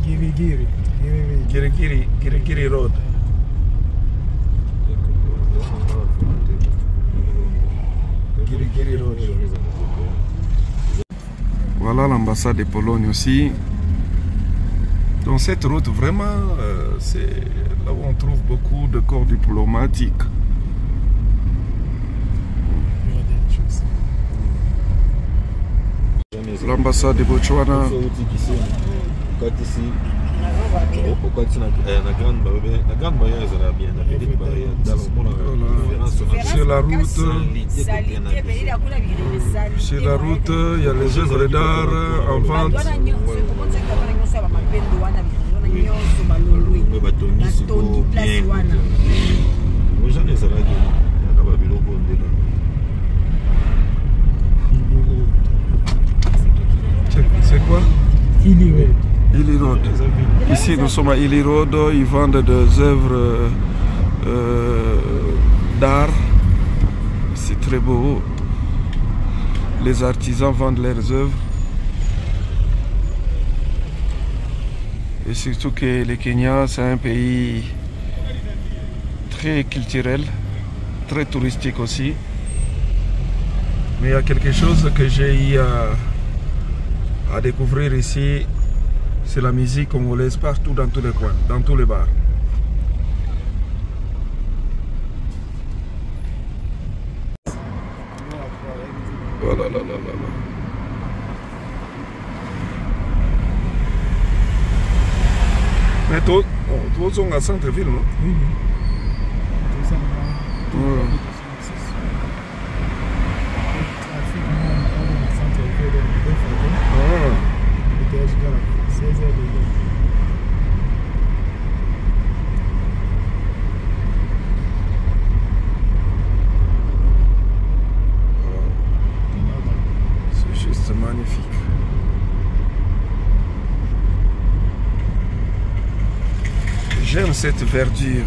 Giri Road. Giri Road. Voilà l'ambassade de Pologne aussi. Dans cette route, vraiment, c'est là où on trouve beaucoup de corps diplomatiques. L'ambassade de Botswana. Sur la route, il y a les œuvres d'art en vente. C'est quoi? Hilly Road. Ici, nous sommes à Hilly Road. Ils vendent des œuvres d'art. C'est très beau. Les artisans vendent leurs œuvres. Et surtout que le Kenya, c'est un pays très culturel, très touristique aussi. Mais il y a quelque chose que j'ai eu à découvrir ici. C'est la musique congolaise partout dans tous les coins, dans tous les bars. Voilà, là. Mais toi, tu es à centre-ville, non? Oui. J'aime cette verdure.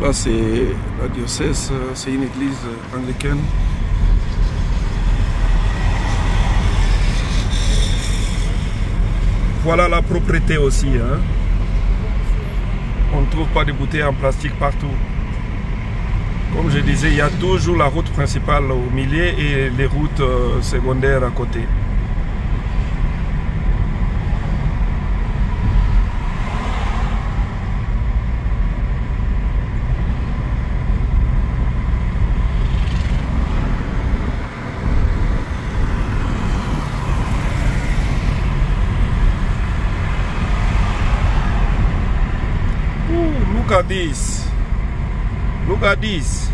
Là, c'est la diocèse, c'est une église anglicaine. Voilà la propreté aussi. Hein. On ne trouve pas de bouteilles en plastique partout. Comme je disais, il y a toujours la route principale au milieu et les routes secondaires à côté. Look at this. Look at this.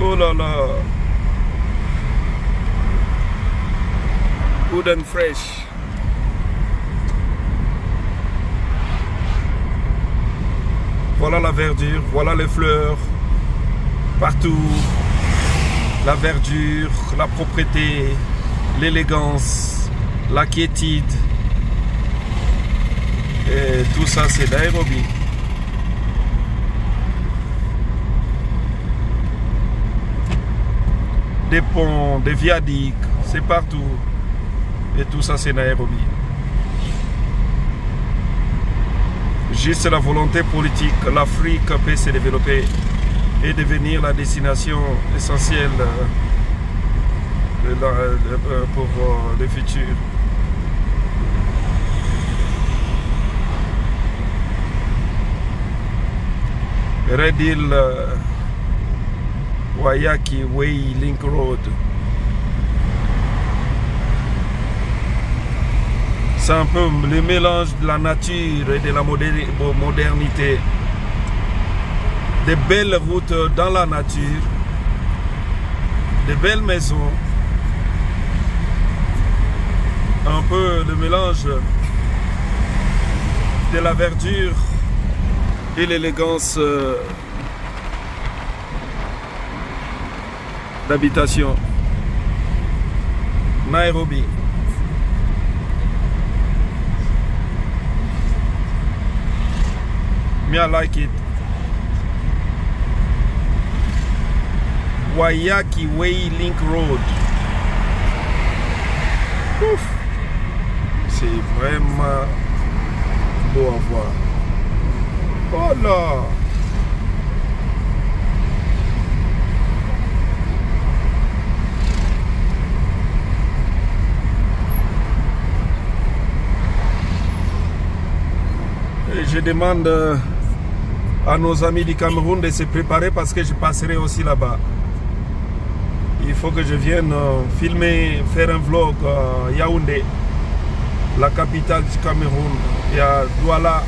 Oh là là. Good and fresh. Voilà la verdure, voilà les fleurs. Partout. La verdure, la propreté, l'élégance, la quiétude. Et tout ça, c'est Nairobi. Des ponts, des viaducs, c'est partout. Et tout ça, c'est Nairobi. Juste la volonté politique, l'Afrique peut se développer et devenir la destination essentielle pour le futur. Red Hill Waiyaki Way Link Road. C'est un peu le mélange de la nature et de la modernité. Des belles routes dans la nature, des belles maisons, un peu le mélange de la verdure et l'élégance d'habitation. Nairobi. Me, I like it. Waiyaki Way Link Road. C'est vraiment beau à voir. Oh là! Et je demande à nos amis du Cameroun de se préparer parce que je passerai aussi là-bas. Il faut que je vienne filmer, faire un vlog à Yaoundé, la capitale du Cameroun, et à Douala.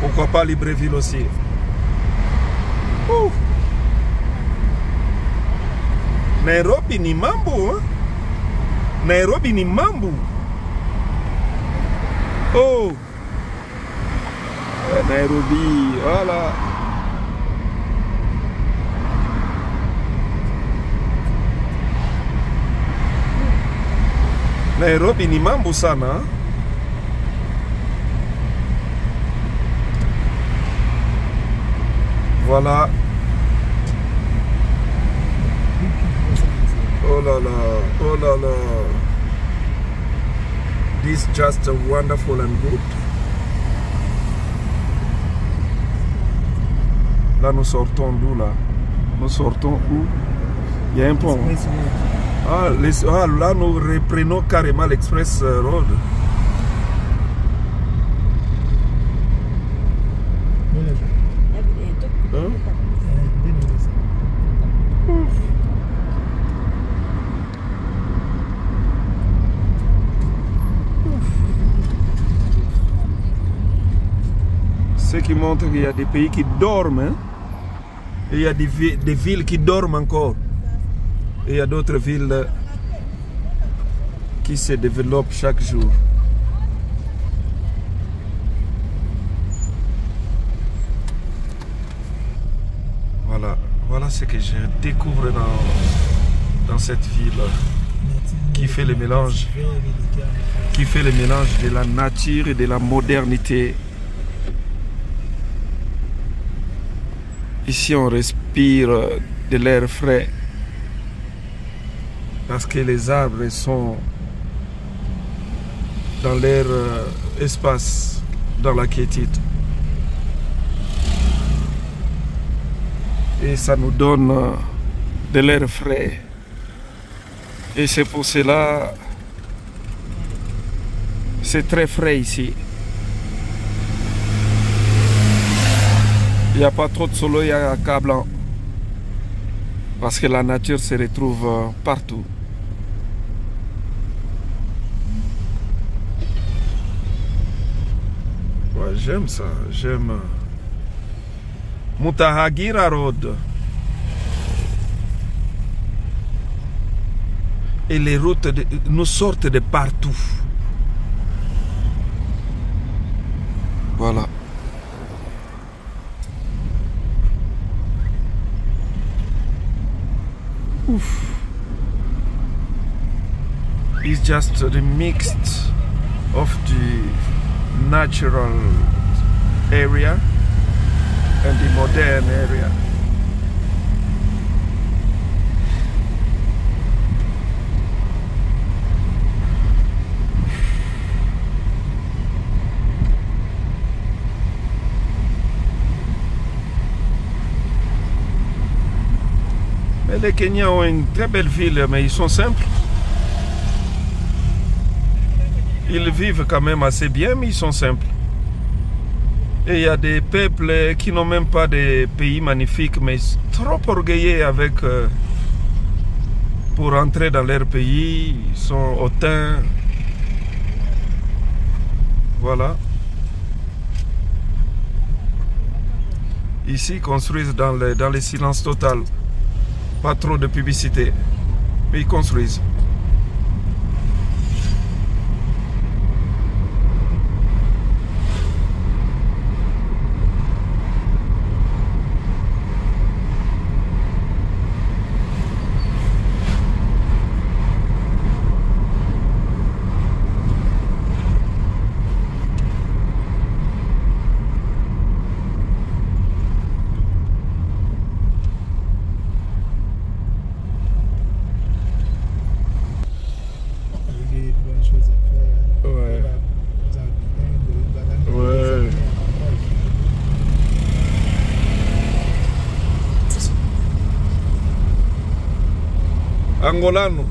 Pourquoi pas Libreville aussi. Nairobi ni mambo, hein? Nairobi ni mambo. Oh, Nairobi, voilà. Nairobi ni mambo sana, hein? Voilà. Oh là là, oh là là. This is just wonderful and good. Là, nous sortons d'où là? Nous sortons où? Il y a un pont. Ah, là, nous reprenons carrément l'Express Road. Hein? Ce qui montre qu'il y a des pays qui dorment, hein? Et il y a des villes qui dorment encore. Et il y a d'autres villes qui se développent chaque jour. Voilà ce que je découvre dans cette ville. qui fait le mélange, de la nature et de la modernité. Ici, on respire de l'air frais parce que les arbres sont dans leur espace, dans la quiétude. Et ça nous donne de l'air frais. Et c'est pour cela, c'est très frais ici. Il n'y a pas trop de soleil à Cablan parce que la nature se retrouve partout. Ouais, j'aime ça, j'aime. Mutahagira Road. Et les routes nous sortent de partout. Voilà. Oof. It's just the mixed of the natural area and the modern area. Mais les Kenyans ont une très belle ville, mais ils sont simples. Ils vivent quand même assez bien, mais ils sont simples. Et il y a des peuples qui n'ont même pas des pays magnifiques, mais trop orgueilleux avec, pour entrer dans leur pays. Ils sont hautains. Voilà. Ici, ils construisent dans le silence total. Pas trop de publicité, mais ils construisent. Angolano,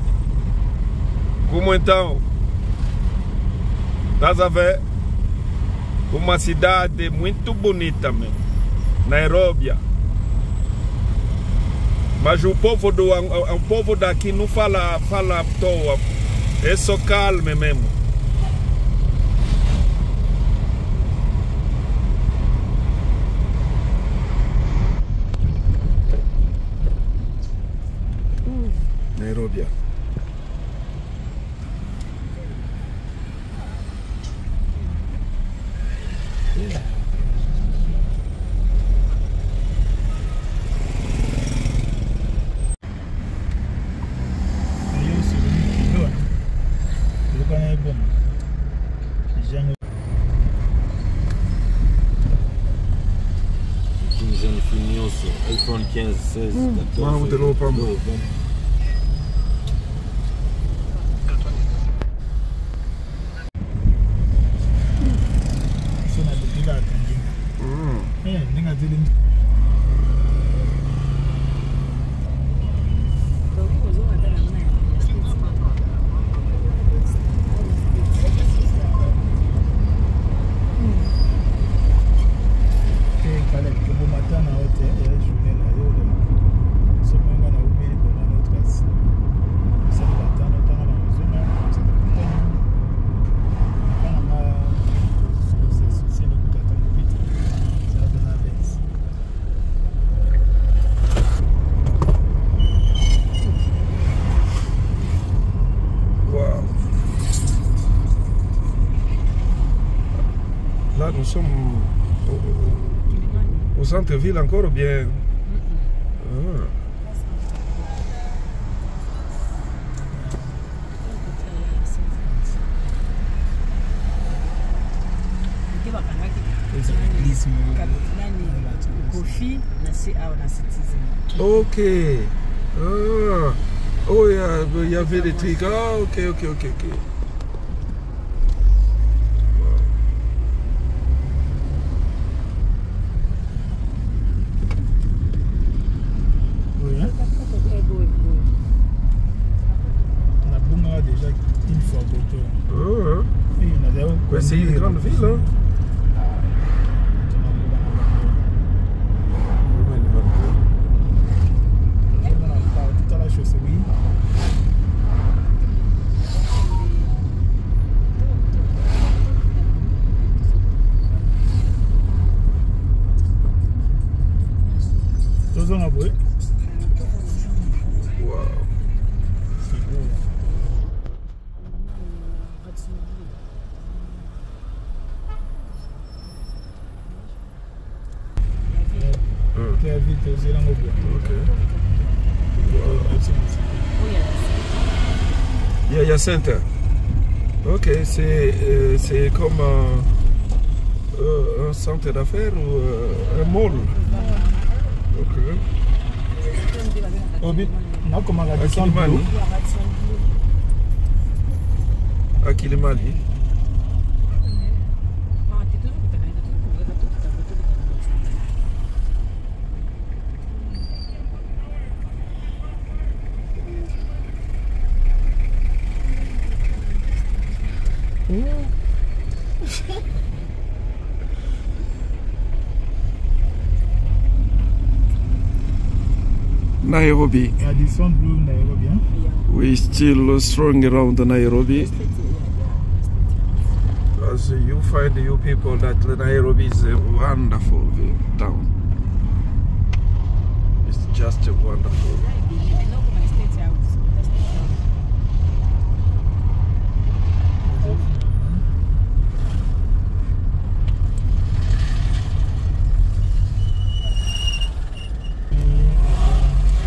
como então? Estás a ver? Uma cidade muito bonita mesmo, Nairobi. Mas o povo daqui não fala à toa, é só calmo mesmo. Nairobi. iPhone 15, 16, 14. Vamos de novo para mim. Là, nous sommes au centre-ville encore ou bien? tourisme. Kofi, c'est un citizen. Ok. Ah. Oh, il y avait des trucs. Ah, ok. Oui, hein? On a Boumara déjà une fois d'auteur. Ah, Et il y en a d'ailleurs. ouais, c'est une grande ville, hein? Tout à la chaussée, oui. Tous en aboué. Wow. C'est beau. Très vite, c'est là, Ok. Il y a Center. Ok, c'est comme un centre d'affaires ou un mall. Ok. Obi, non, comment la descente Kilimani. d'eau. À Kilimani. Nairobi. La descente blue, Nairobi, hein? We still strong around Nairobi. As you find you people that Nairobi is a wonderful town. It's just a wonderful.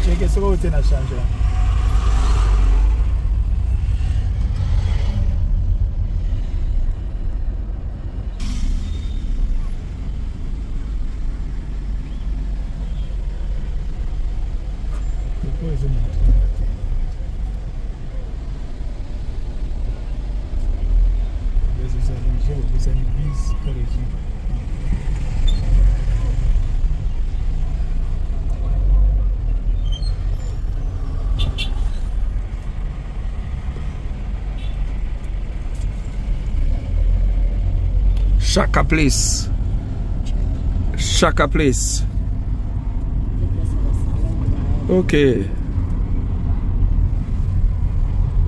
Check it, so it's in a change. Chaka Place. Chaka Place. Ok.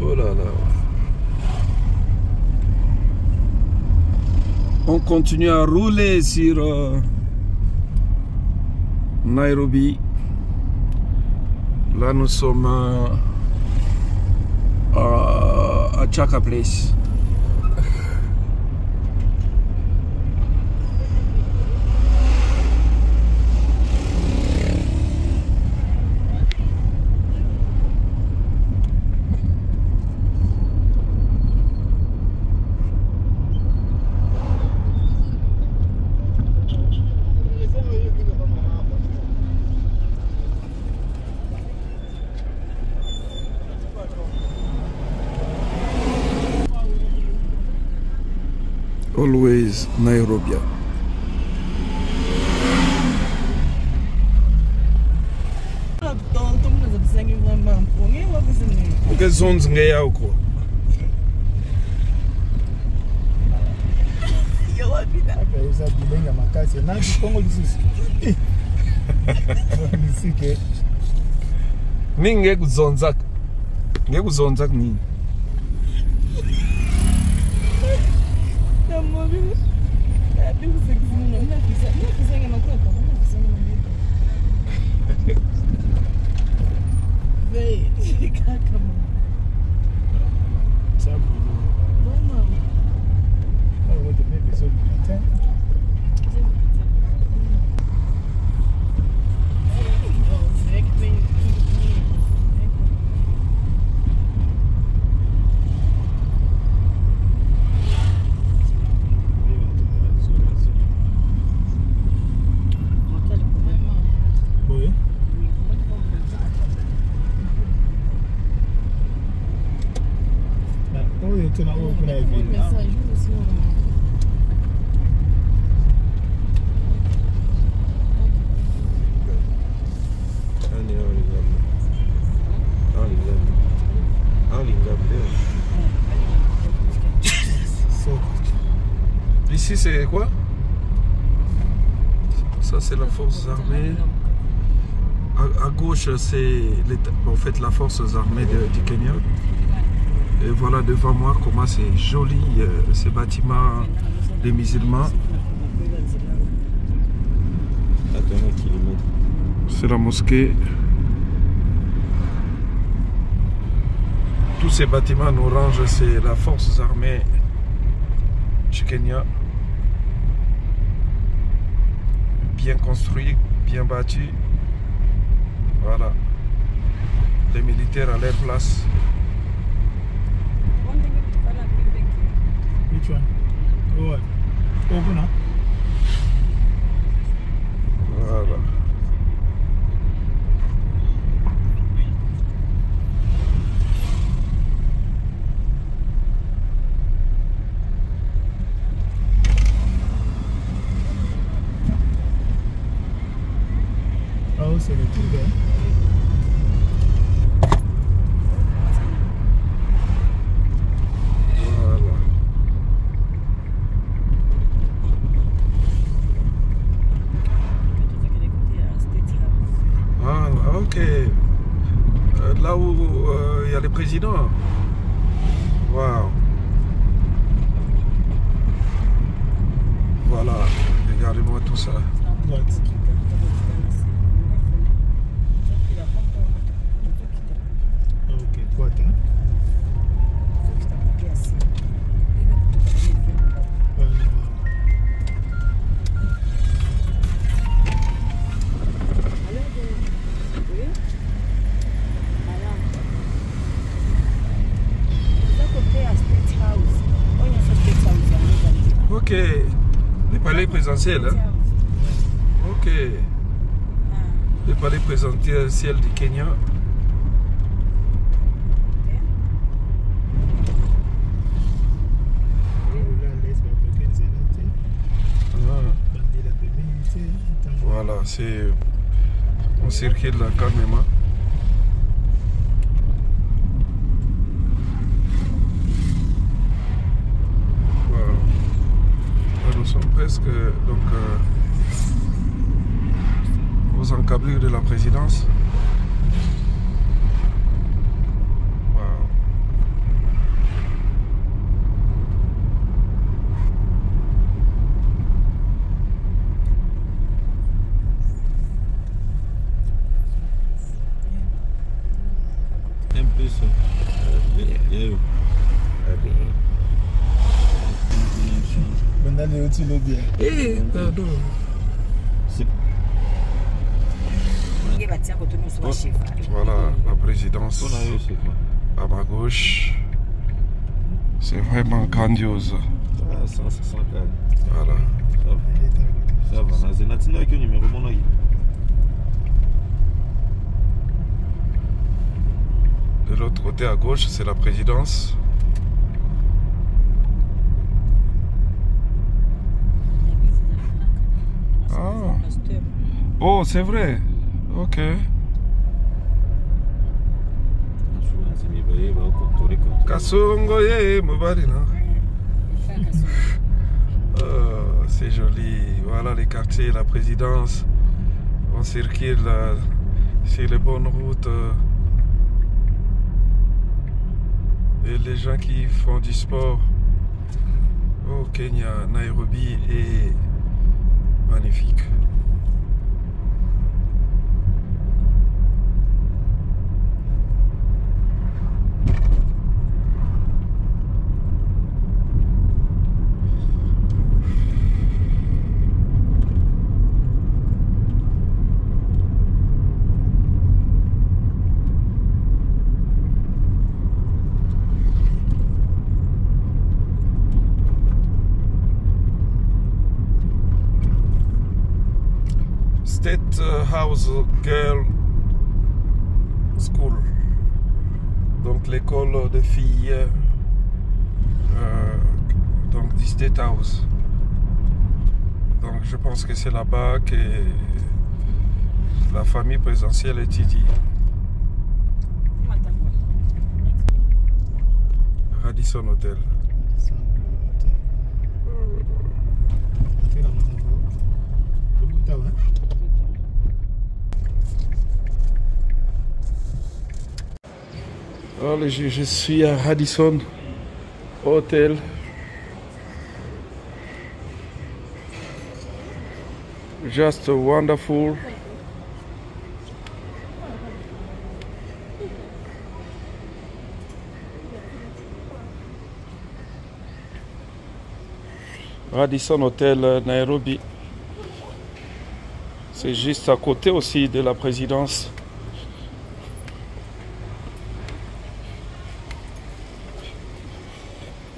Oh là là. On continue à rouler sur Nairobi. Là, nous sommes à Chaka Place. Always Nairobi. Que zones ngay uko? Eza bilenga makasi na Kongo lisusu. Nisike. Ninge kuzonza. Ngekuzonza nini? tena huko kuna hivi. Ici c'est quoi? Ça c'est la force armée. À gauche c'est en fait la force armée du Kenya. Et voilà devant moi comment c'est joli ces bâtiments des musulmans. C'est la mosquée. Tous ces bâtiments en orange, c'est la force armée du Kenya. Bien construit, bien bâti. Voilà. Les militaires à leur place. Which one? Oh, open up. Voilà. Oh, c'est le truc, hein. Ok. Là où il y a les présidents. Waouh. Voilà. Regardez-moi tout ça. What? Ok, quoi, hein? Ok. Les palais présidentiels. Hein? Ok. Le palais présidentiel du Kenya. Voilà, c'est... On circule là calmement. Voilà. Nous sommes presque donc aux encablures de la présidence. Eh, pardon. Voilà la présidence à ma gauche. C'est vraiment grandiose. Voilà. De l'autre côté à gauche, c'est la présidence. Ah. Oh, c'est vrai. Ok. Kasongo ye mobali na. C'est joli. Voilà les quartiers, la présidence. On circule sur les bonnes routes. Et les gens qui font du sport au Kenya, Nairobi est magnifique. State House Girl School, donc l'école de filles donc du State House. Donc je pense que c'est là-bas que la famille présidentielle étudie. Radisson Hotel. Alors, je suis à Radisson Hotel. Just wonderful. Radisson Hotel, Nairobi. C'est juste à côté aussi de la présidence.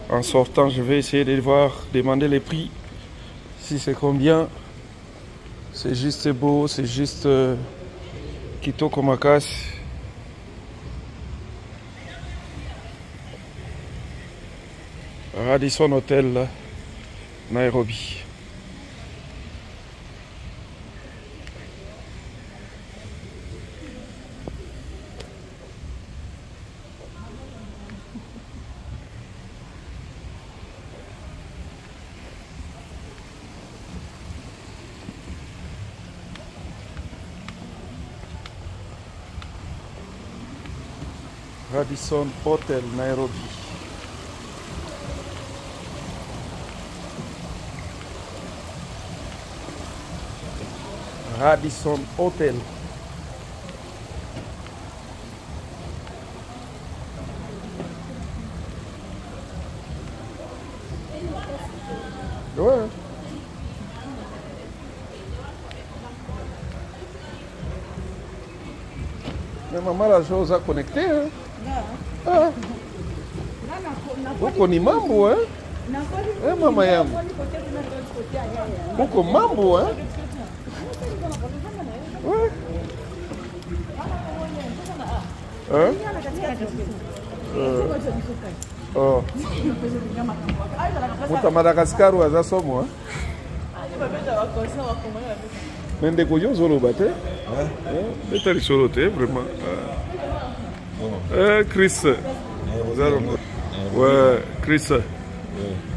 En sortant, je vais essayer de voir, demander les prix. Si c'est combien. C'est juste beau, c'est juste kitoko makasi. Radisson Hotel, Nairobi. Radisson Hotel, Nairobi. Radisson Hotel. Ouais. Mais maman, la chose a connecté, hein? Ah. Huko ni mambo, hein? Mama yangu. Huko mambo, hein? Ouais. Hein? Oh. Muta Madagascar waza somo, hein? Mende ko yozolo bate? Betali solo te vraiment. Chris. Ouais, Chris.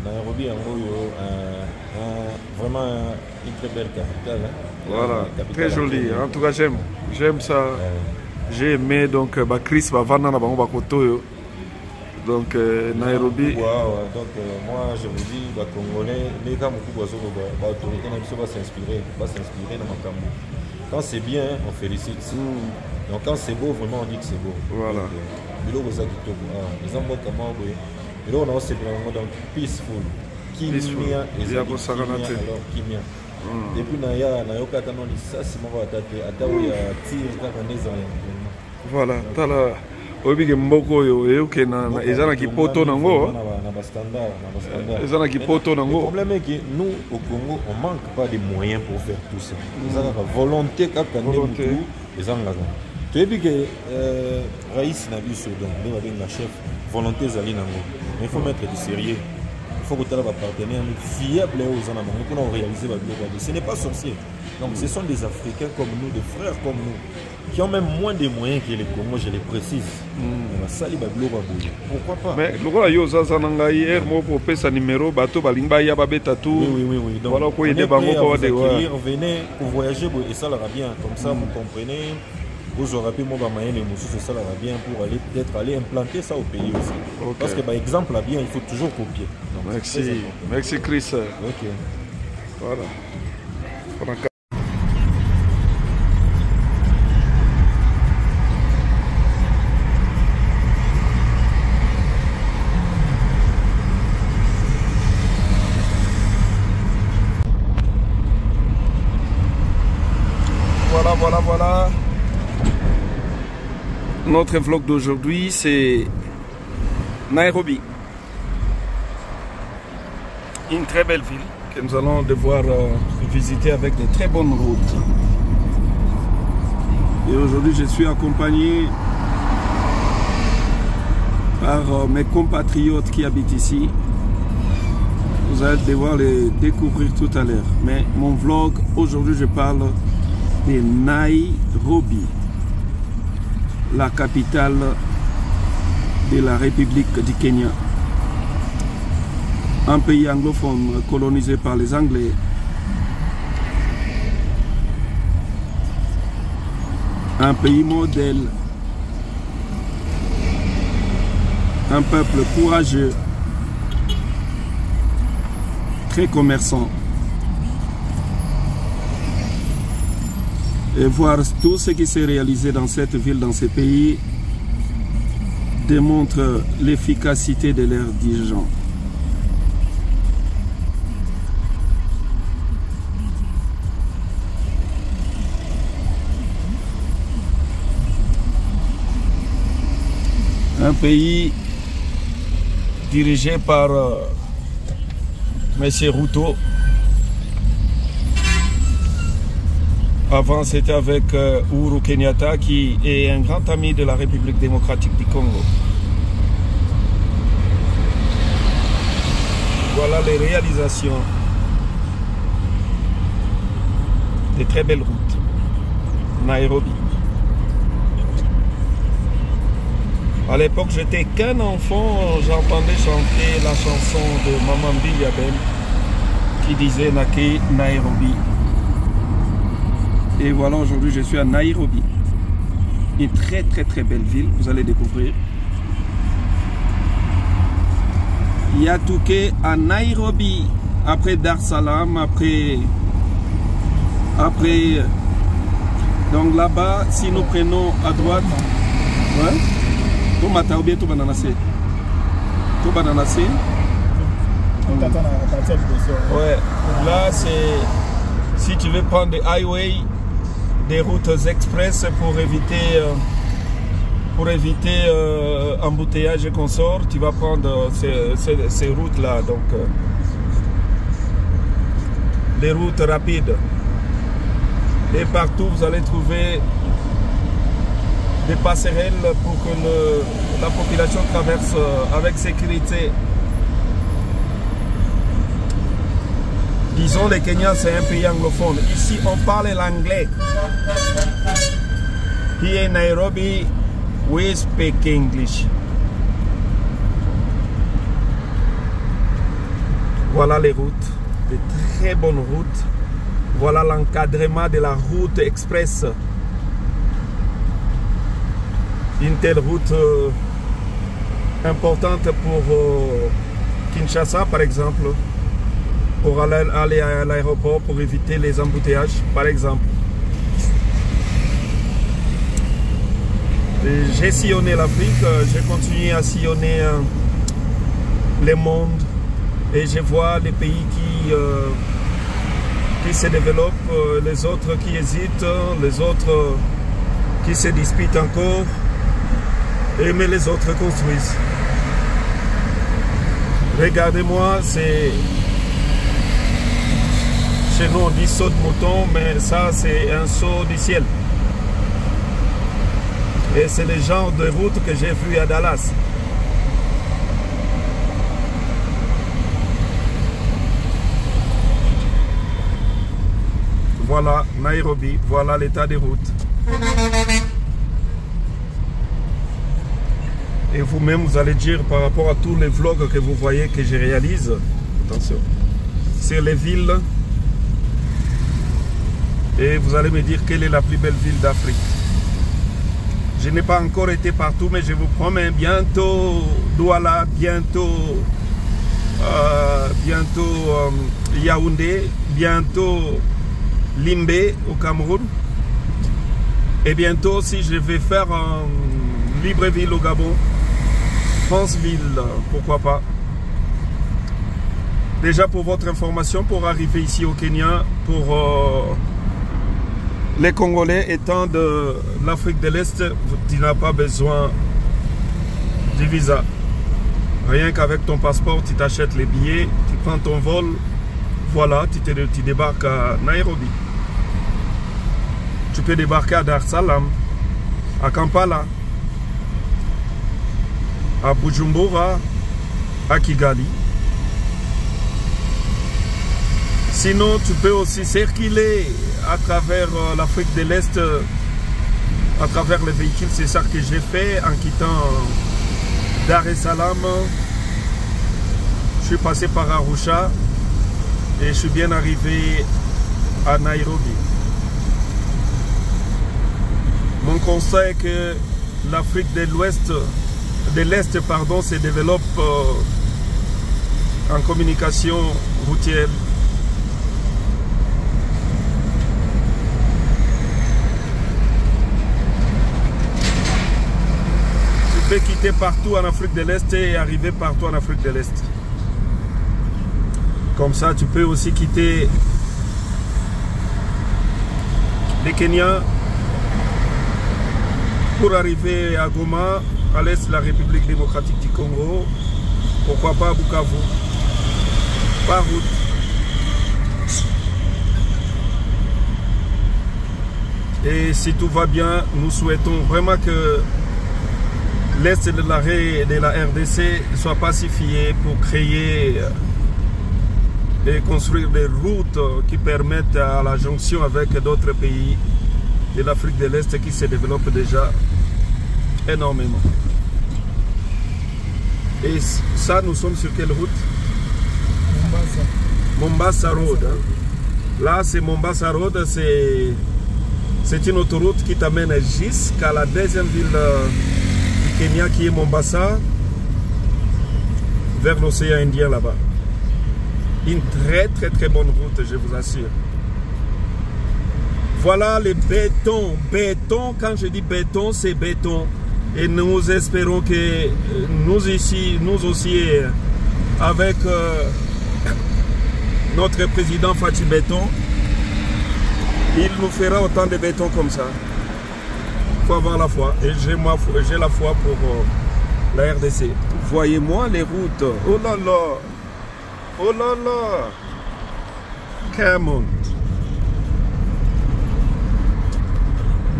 Nairobi, vraiment une très belle capitale. Hein? Voilà, très joli. En tout cas, j'aime ça. J'ai aimé donc Chris va vendre dans Bango Bakoto. Donc Nairobi. Donc moi je vous dis, les Congolais, les gars, l'autorité va s'inspirer dans ma cambo. Quand c'est bien, on félicite. Donc quand c'est beau, vraiment on dit que c'est beau. Voilà. Donc peaceful. Kimia, Kimia. Et puis voilà, tala obike mboko yo euke na ezana kipoto nango. Ezana kipoto nango. Le problème est que nous au Congo, on manque pas de moyens pour faire tout ça. Ezana volonté volonté. Ezana tu as vu que Raïs n'a vu ce don, la chef, volonté zali nango. Mais il faut mettre du sérieux. Il faut que tu aies un partenaire fiable aux Anamans pour réaliser la globalité. Ce n'est pas sorcier. Donc ce sont des Africains comme nous, des frères comme nous, qui ont même moins de moyens que les Congo, je les précise. Pourquoi pas? Mais le roi Yosa Zanangaï, moi pour payer sa numéro, bateau Balingba Yababe Tatou. Oui. Donc, voilà quoi il est venez pour voyager et ça leur bien. Comme ça, vous comprenez. Vous aurez pu ça leur bien pour aller peut-être aller implanter ça au pays aussi. Okay. Parce que par exemple là bien, il faut toujours copier. Donc, merci Chris. Ok. Voilà. Voilà. Notre vlog d'aujourd'hui, c'est Nairobi. Une très belle ville que nous allons devoir visiter avec de très bonnes routes. Et aujourd'hui, je suis accompagné par mes compatriotes qui habitent ici. Vous allez devoir les découvrir tout à l'heure. Mais mon vlog, aujourd'hui, je parle de Nairobi, la capitale de la République du Kenya. Un pays anglophone colonisé par les Anglais. Un pays modèle. Un peuple courageux. Très commerçant. Et voir tout ce qui s'est réalisé dans cette ville, dans ce pays, démontre l'efficacité de leurs dirigeants. Un pays dirigé par M. Ruto. Avant, c'était avec Uhuru Kenyatta, qui est un grand ami de la République démocratique du Congo. Voilà les réalisations. Des très belles routes. Nairobi. À l'époque, j'étais qu'un enfant, j'entendais chanter la chanson de Maman Bilyabel qui disait Nake Nairobi. Et voilà, aujourd'hui, je suis à Nairobi. Une très belle ville, vous allez découvrir. Yatuke à Nairobi, après Dar es Salaam, après... Donc là-bas, si nous prenons à droite... Ouais. Tout matin ou bien tout bananassé. Tout bananassé. Ouais. Là c'est si tu veux prendre des highways, des routes express pour éviter embouteillage et consort, tu vas prendre ces routes là. Donc les routes rapides. Et partout vous allez trouver des passerelles pour que la population traverse avec sécurité. Disons, les Kenyans, c'est un pays anglophone. Ici, on parle l'anglais. Here in Nairobi, we speak English. Voilà les routes, de très bonnes routes. Voilà l'encadrement de la route express. Une telle route importante pour Kinshasa, par exemple, pour aller à l'aéroport, pour éviter les embouteillages, par exemple. J'ai sillonné l'Afrique, j'ai continué à sillonner le monde et je vois les pays qui se développent, les autres qui hésitent, les autres qui se disputent encore. Mais les autres construisent. Regardez-moi, c'est... Chez nous on dit saut de mouton, mais ça c'est un saut du ciel. Et c'est le genre de route que j'ai vu à Dallas. Voilà Nairobi, voilà l'état des routes. Et vous-même, vous allez dire par rapport à tous les vlogs que vous voyez que je réalise, attention, sur les villes, et vous allez me dire quelle est la plus belle ville d'Afrique. Je n'ai pas encore été partout, mais je vous promets, bientôt Douala, bientôt Yaoundé, bientôt Limbe au Cameroun, et bientôt si je vais faire Libreville au Gabon, Franceville, pourquoi pas. Déjà pour votre information, pour arriver ici au Kenya, pour les Congolais étant de l'Afrique de l'Est, tu n'as pas besoin de visa. Rien qu'avec ton passeport, tu t'achètes les billets, tu prends ton vol, voilà, tu débarques à Nairobi. Tu peux débarquer à Dar es Salaam, à Kampala, à Bujumbura, à Kigali. Sinon, tu peux aussi circuler à travers l'Afrique de l'Est, à travers les véhicules. C'est ça que j'ai fait en quittant Dar es Salaam. Je suis passé par Arusha et je suis bien arrivé à Nairobi. Mon constat est que l'Afrique de l'Est se développe en communication routière. Tu peux quitter partout en Afrique de l'Est et arriver partout en Afrique de l'Est. Comme ça, tu peux aussi quitter le Kenya pour arriver à Goma, à l'est de la République démocratique du Congo. Pourquoi pas à Bukavu, par route. Et si tout va bien, nous souhaitons vraiment que l'Est de la RDC soit pacifié pour créer et construire des routes qui permettent à la jonction avec d'autres pays de l'Afrique de l'Est qui se développent déjà énormément. Et ça, nous sommes sur quelle route? Mombasa Road. Hein. Là, c'est Mombasa Road, c'est une autoroute qui t'amène jusqu'à la deuxième ville du Kenya qui est Mombasa, vers l'océan Indien là-bas. Une très bonne route, je vous assure. Voilà les bétons. Béton, quand je dis béton, c'est béton. Et nous espérons que nous aussi, avec notre président Fatih Béton, il nous fera autant de béton comme ça. Il faut avoir la foi. Et j'ai la foi pour la RDC. Voyez-moi les routes. Oh là là. Oh là là. Come on.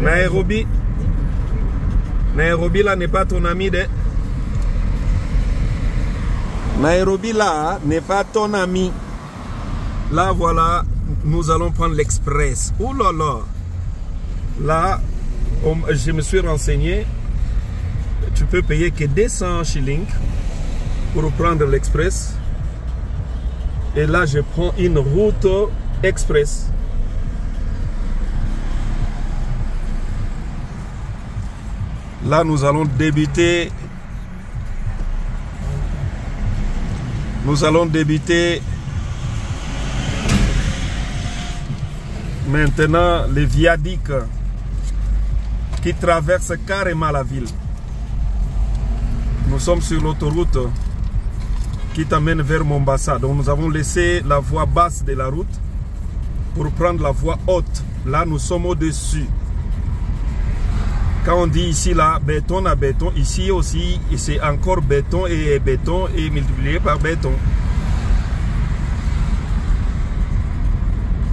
Nairobi. Nairobi là n'est pas ton ami de. Nairobi là n'est pas ton ami. Là voilà, nous allons prendre l'express. Oh là là. Là, je me suis renseigné. Tu peux payer que 200 shillings pour prendre l'express. Et là, je prends une route express. Là, nous allons débuter. Nous allons débuter maintenant les viaducs qui traversent carrément la ville. Nous sommes sur l'autoroute qui t'amène vers Mombasa. Donc nous avons laissé la voie basse de la route pour prendre la voie haute. Là, nous sommes au-dessus. Quand on dit ici, là, béton à béton, ici aussi, c'est encore béton et multiplié par béton.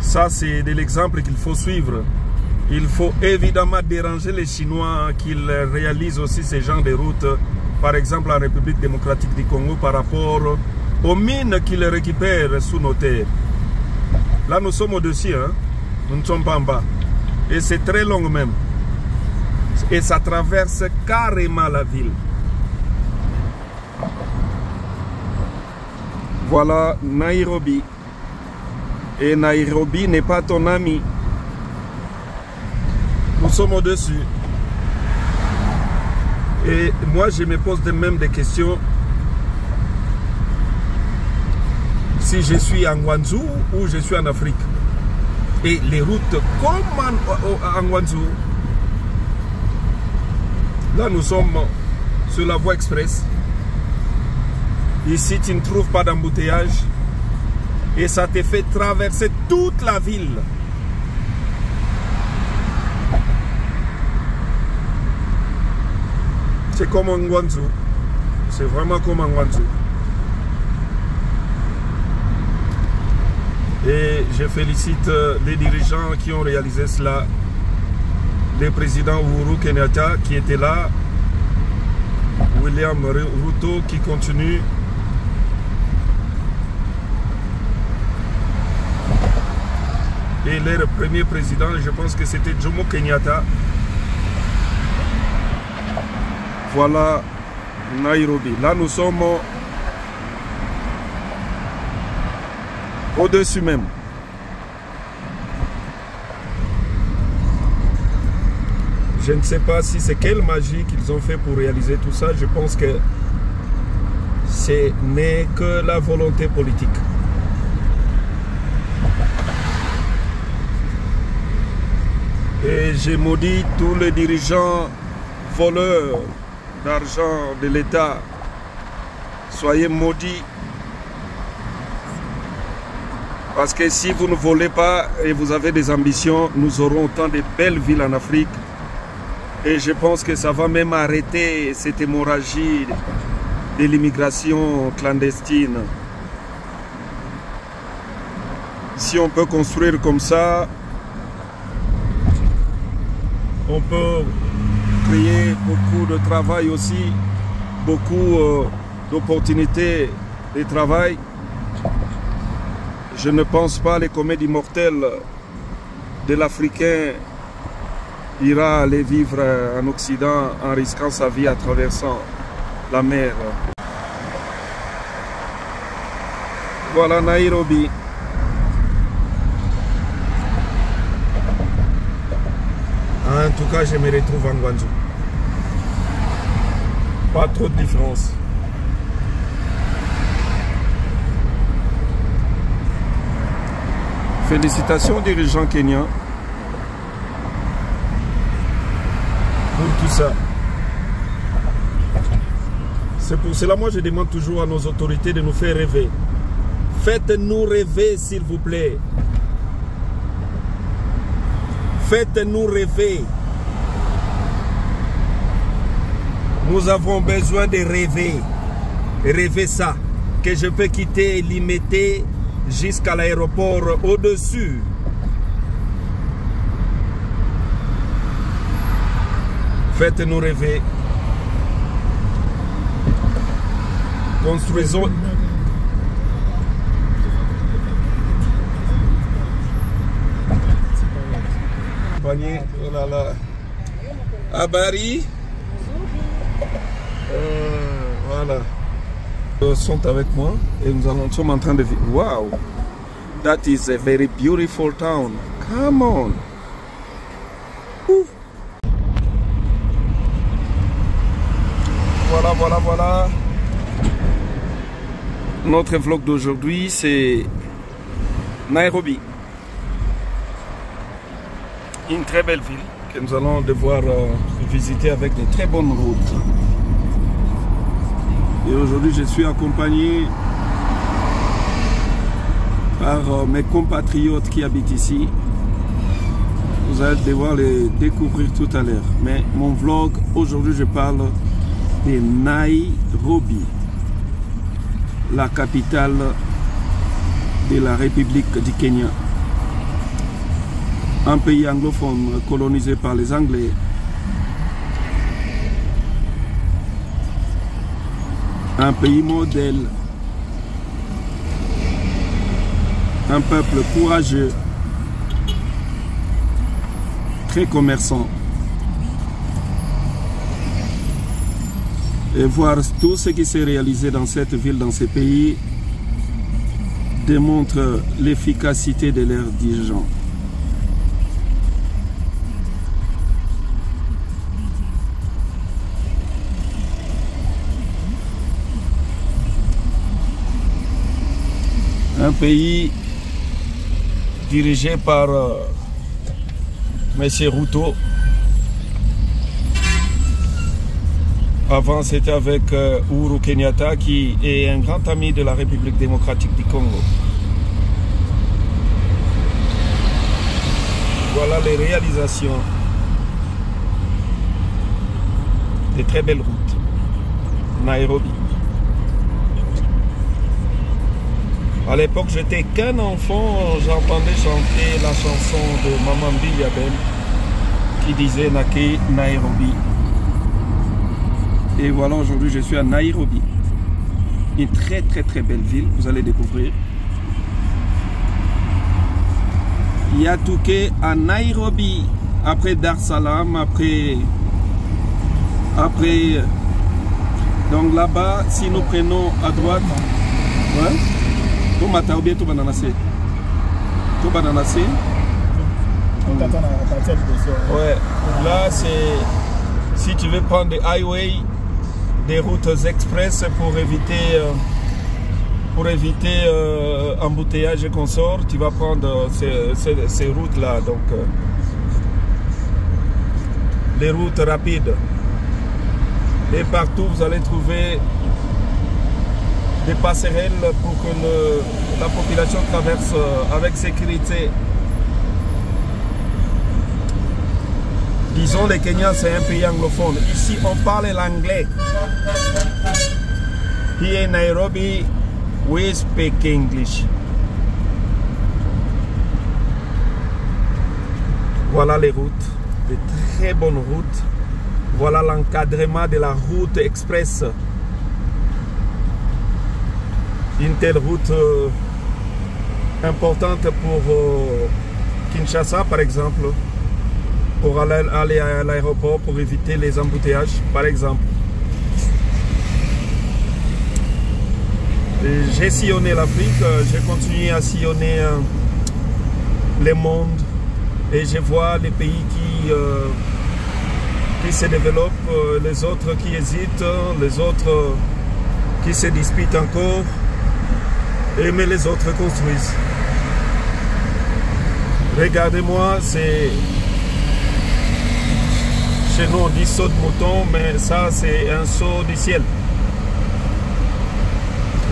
Ça, c'est de l'exemple qu'il faut suivre. Il faut évidemment déranger les Chinois qu'ils réalisent aussi ce genre de routes, par exemple en République démocratique du Congo, par rapport aux mines qu'ils récupèrent sous nos terres. Là, nous sommes au-dessus, hein? Nous ne sommes pas en bas. Et c'est très long même. Et ça traverse carrément la ville. Voilà Nairobi. Et Nairobi n'est pas ton ami. Nous sommes au-dessus. Et moi, je me pose même des questions. Si je suis en Guangzhou ou je suis en Afrique. Et les routes comme en Guangzhou. Là, nous sommes sur la voie express. Ici, tu ne trouves pas d'embouteillage. Et ça te fait traverser toute la ville. C'est comme en Guangzhou. C'est vraiment comme en Guangzhou. Et je félicite les dirigeants qui ont réalisé cela. Le président Uhuru Kenyatta qui était là, William Ruto qui continue. Et leur premier président, je pense que c'était Jomo Kenyatta. Voilà Nairobi. Là, nous sommes au-dessus même. Je ne sais pas si c'est quelle magie qu'ils ont fait pour réaliser tout ça. Je pense que ce n'est que la volonté politique. Et j'ai maudit tous les dirigeants voleurs d'argent de l'État. Soyez maudits. Parce que si vous ne volez pas et vous avez des ambitions, nous aurons autant de belles villes en Afrique. Et je pense que ça va même arrêter cette hémorragie de l'immigration clandestine. Si on peut construire comme ça, on peut créer beaucoup de travail aussi, beaucoup d'opportunités de travail. Je ne pense pas que les comédies mortelles de l'Africain ira aller vivre en Occident en risquant sa vie en traversant la mer. Voilà Nairobi. En tout cas, je me retrouve en Guangzhou. Pas trop de différence. Félicitations aux dirigeants kenyans pour tout ça. C'est pour cela, moi, je demande toujours à nos autorités de nous faire rêver. Faites-nous rêver, s'il vous plaît. Faites-nous rêver. Nous avons besoin de rêver. Rêver ça. Que je peux quitter Limete jusqu'à l'aéroport au-dessus. Faites-nous rêver. Construisons. Oh là là. Abari. Voilà. Ils sont avec moi et nous sommes en train de vivre. Wow. That is a very beautiful town. Come on. Ouh. Voilà. Notre vlog d'aujourd'hui, c'est Nairobi. Une très belle ville que nous allons devoir visiter avec de très bonnes routes. Et aujourd'hui, je suis accompagné par mes compatriotes qui habitent ici. Vous allez devoir les découvrir tout à l'heure. Mais mon vlog, aujourd'hui, je parle de Nairobi, la capitale de la République du Kenya. Un pays anglophone colonisé par les Anglais. Un pays modèle. Un peuple courageux. Très commerçant. Et voir tout ce qui s'est réalisé dans cette ville, dans ce pays, démontre l'efficacité de leurs dirigeants. Un pays dirigé par M. Ruto. Avant, c'était avec Uhuru Kenyatta, qui est un grand ami de la République démocratique du Congo. Voilà les réalisations. Des très belles routes. Nairobi. À l'époque, j'étais qu'un enfant, j'entendais chanter la chanson de Maman Bilyabel qui disait Nake Nairobi. Et voilà, aujourd'hui, je suis à Nairobi. Une très belle ville, vous allez découvrir. Il y a Touquet à Nairobi, après Dar es Salaam, après donc là-bas, si nous prenons à droite, ouais, tout matin ou bien tout bananacé. Tout bananacé. Ouais, là c'est si tu veux prendre des highways, des routes express pour éviter embouteillage et consort, tu vas prendre ces routes là, donc les routes rapides. Et partout vous allez trouver des passerelles pour que la population traverse avec sécurité. Disons, le Kenya, c'est un pays anglophone. Ici, on parle l'anglais. Here in Nairobi, we speak English. Voilà les routes, de très bonnes routes. Voilà l'encadrement de la route express. Une telle route importante pour Kinshasa, par exemple, pour aller à l'aéroport, pour éviter les embouteillages, par exemple. J'ai sillonné l'Afrique, j'ai continué à sillonner le monde et je vois les pays qui se développent, les autres qui hésitent, les autres qui se disputent encore, mais les autres construisent. Regardez-moi, c'est... Chez nous on dit saut de mouton, mais ça c'est un saut du ciel.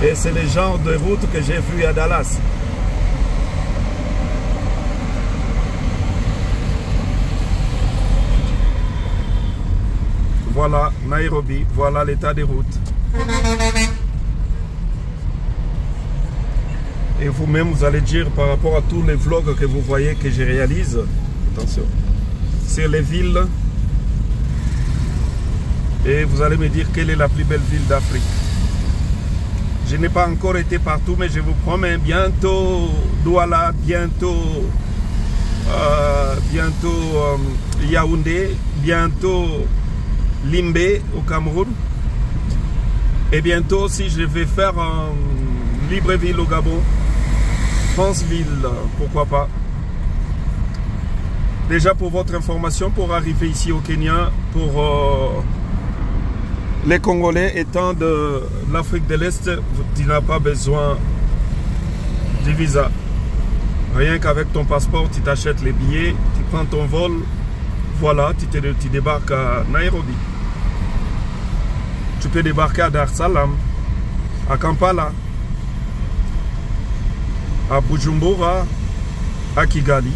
Et c'est le genre de route que j'ai vu à Dallas. Voilà Nairobi, voilà l'état des routes. Et vous-même, vous allez dire par rapport à tous les vlogs que vous voyez que je réalise, attention, sur les villes, et vous allez me dire quelle est la plus belle ville d'Afrique. Je n'ai pas encore été partout, mais je vous promets, bientôt Douala, bientôt Yaoundé, bientôt Limbe au Cameroun, et bientôt si je vais faire Libreville au Gabon, Franceville, pourquoi pas. Déjà pour votre information, pour arriver ici au Kenya, pour les Congolais étant de l'Afrique de l'Est, tu n'as pas besoin de visa. Rien qu'avec ton passeport, tu t'achètes les billets, tu prends ton vol, voilà, tu débarques à Nairobi. Tu peux débarquer à Dar es Salaam, à Kampala, à Bujumbura, à Kigali.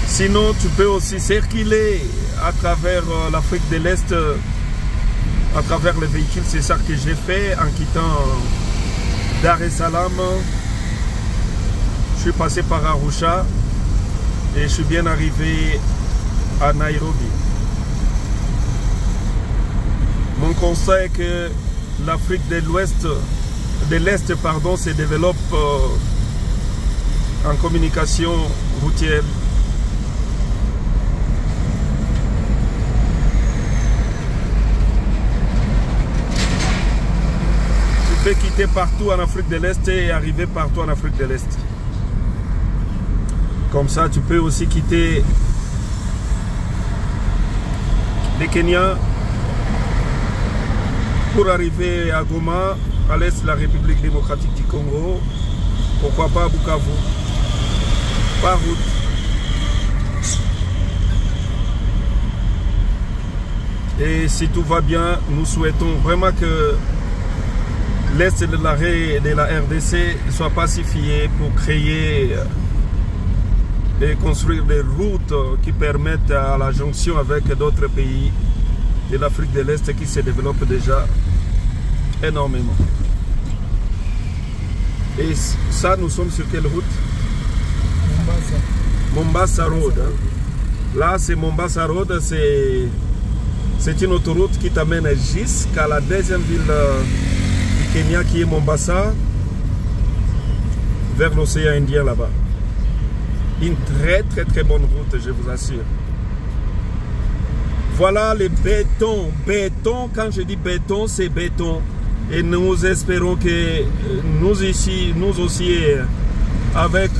Sinon, tu peux aussi circuler à travers l'Afrique de l'Est, à travers les véhicules. C'est ça que j'ai fait en quittant Dar es Salaam. Je suis passé par Arusha et je suis bien arrivé à Nairobi. Mon constat est que l'Afrique de l'Ouest, de l'Est, pardon, se développe en communication routière. Tu peux quitter partout en Afrique de l'Est et arriver partout en Afrique de l'Est. Comme ça, tu peux aussi quitter le Kenya pour arriver à Goma, à l'est de la République démocratique du Congo, pourquoi pas à Bukavu, par route. Et si tout va bien, nous souhaitons vraiment que l'est de la RDC soit pacifié pour créer et construire des routes qui permettent à la jonction avec d'autres pays de l'Afrique de l'Est qui se développent déjà énormément. Et ça, nous sommes sur quelle route? Mombasa Road. Hein. Là, c'est Mombasa Road, c'est une autoroute qui t'amène jusqu'à la deuxième ville du Kenya qui est Mombasa. vers l'océan Indien là-bas. Une très bonne route, je vous assure. Voilà les bétons. Béton, quand je dis béton, c'est béton. Et nous espérons que nous ici, nous aussi, avec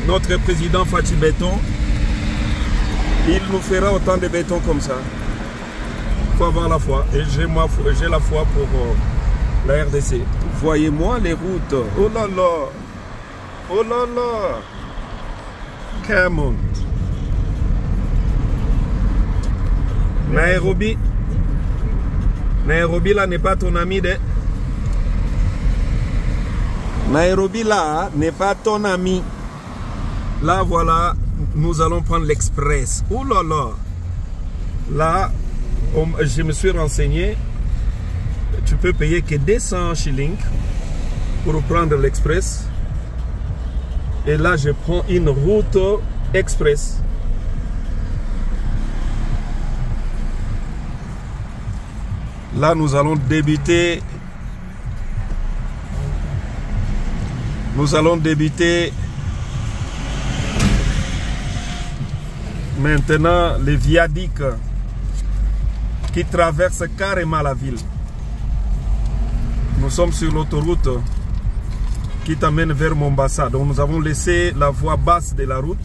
notre président Fatih Béton, il nous fera autant de béton comme ça. Il faut avoir la foi. Et j'ai la foi pour la RDC. Voyez-moi les routes. Oh là là. Oh là là. Come on. Nairobi. Nairobi là n'est pas ton ami de. Nairobi là n'est pas ton ami. Là voilà, nous allons prendre l'express. Oh là là. Là, je me suis renseigné. Tu peux payer que 200 shillings pour prendre l'express. Et là, je prends une route express. Là, nous allons débuter. Nous allons débuter maintenant les viaducs qui traversent carrément la ville. Nous sommes sur l'autoroute qui t'amène vers Mombasa. Donc nous avons laissé la voie basse de la route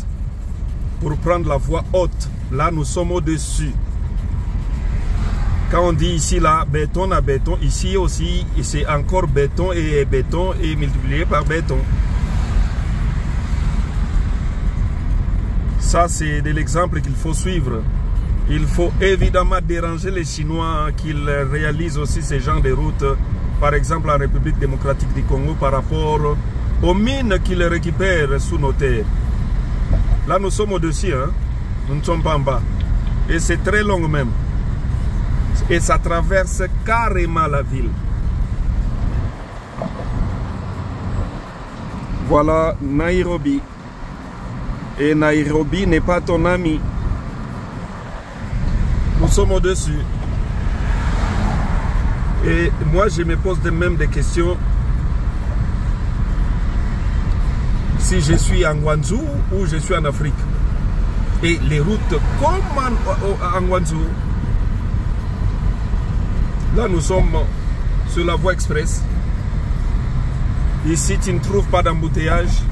pour prendre la voie haute. Là, nous sommes au-dessus. Quand on dit ici, là, béton à béton, ici aussi, c'est encore béton et multiplié par béton. Ça, c'est de l'exemple qu'il faut suivre. Il faut évidemment déranger les Chinois qu'ils réalisent aussi ces genres de routes, par exemple en République démocratique du Congo, par rapport aux mines qu'ils récupèrent sous nos terres. Là, nous sommes au-dessus, hein? Nous ne sommes pas en bas. Et c'est très long même. Et ça traverse carrément la ville. Voilà Nairobi. Et Nairobi n'est pas ton ami. Nous sommes au-dessus. Et moi, je me pose même des questions. Si je suis en Guangzhou ou je suis en Afrique. Et les routes comme en Guangzhou. Là, nous sommes sur la voie express. Ici, tu ne trouves pas d'embouteillage.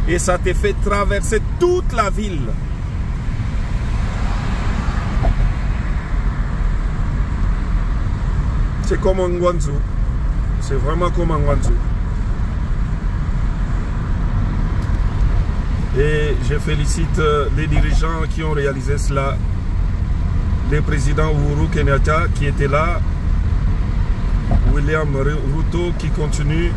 Et ça te fait traverser toute la ville. C'est comme en Guangzhou. C'est vraiment comme en Guangzhou. Et je félicite les dirigeants qui ont réalisé cela. Le président Uhuru Kenyatta qui était là, William Ruto qui continue,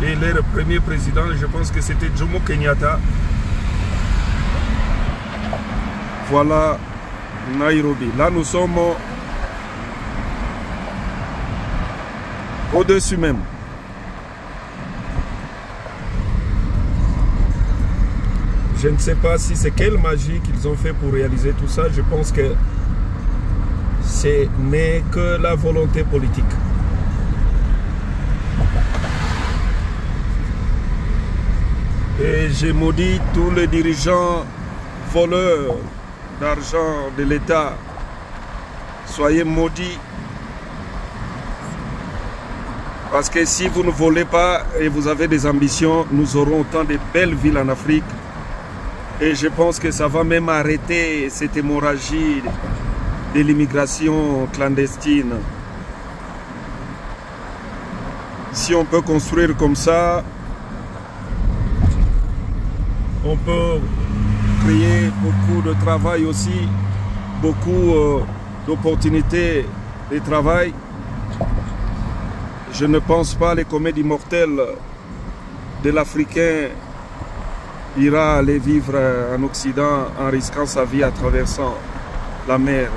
et leur premier président, je pense que c'était Jomo Kenyatta. Voilà Nairobi. Là nous sommes au-dessus même. Je ne sais pas si c'est quelle magie qu'ils ont fait pour réaliser tout ça. Je pense que ce n'est que la volonté politique. Et j'ai maudit tous les dirigeants voleurs d'argent de l'État. Soyez maudits. Parce que si vous ne volez pas et vous avez des ambitions, nous aurons autant de belles villes en Afrique. Et je pense que ça va même arrêter cette hémorragie de l'immigration clandestine. Si on peut construire comme ça, on peut créer beaucoup de travail aussi, beaucoup d'opportunités de travail. Je ne pense pas que les comédies mortelles de l'Africain ira aller vivre en Occident en risquant sa vie en traversant la mer.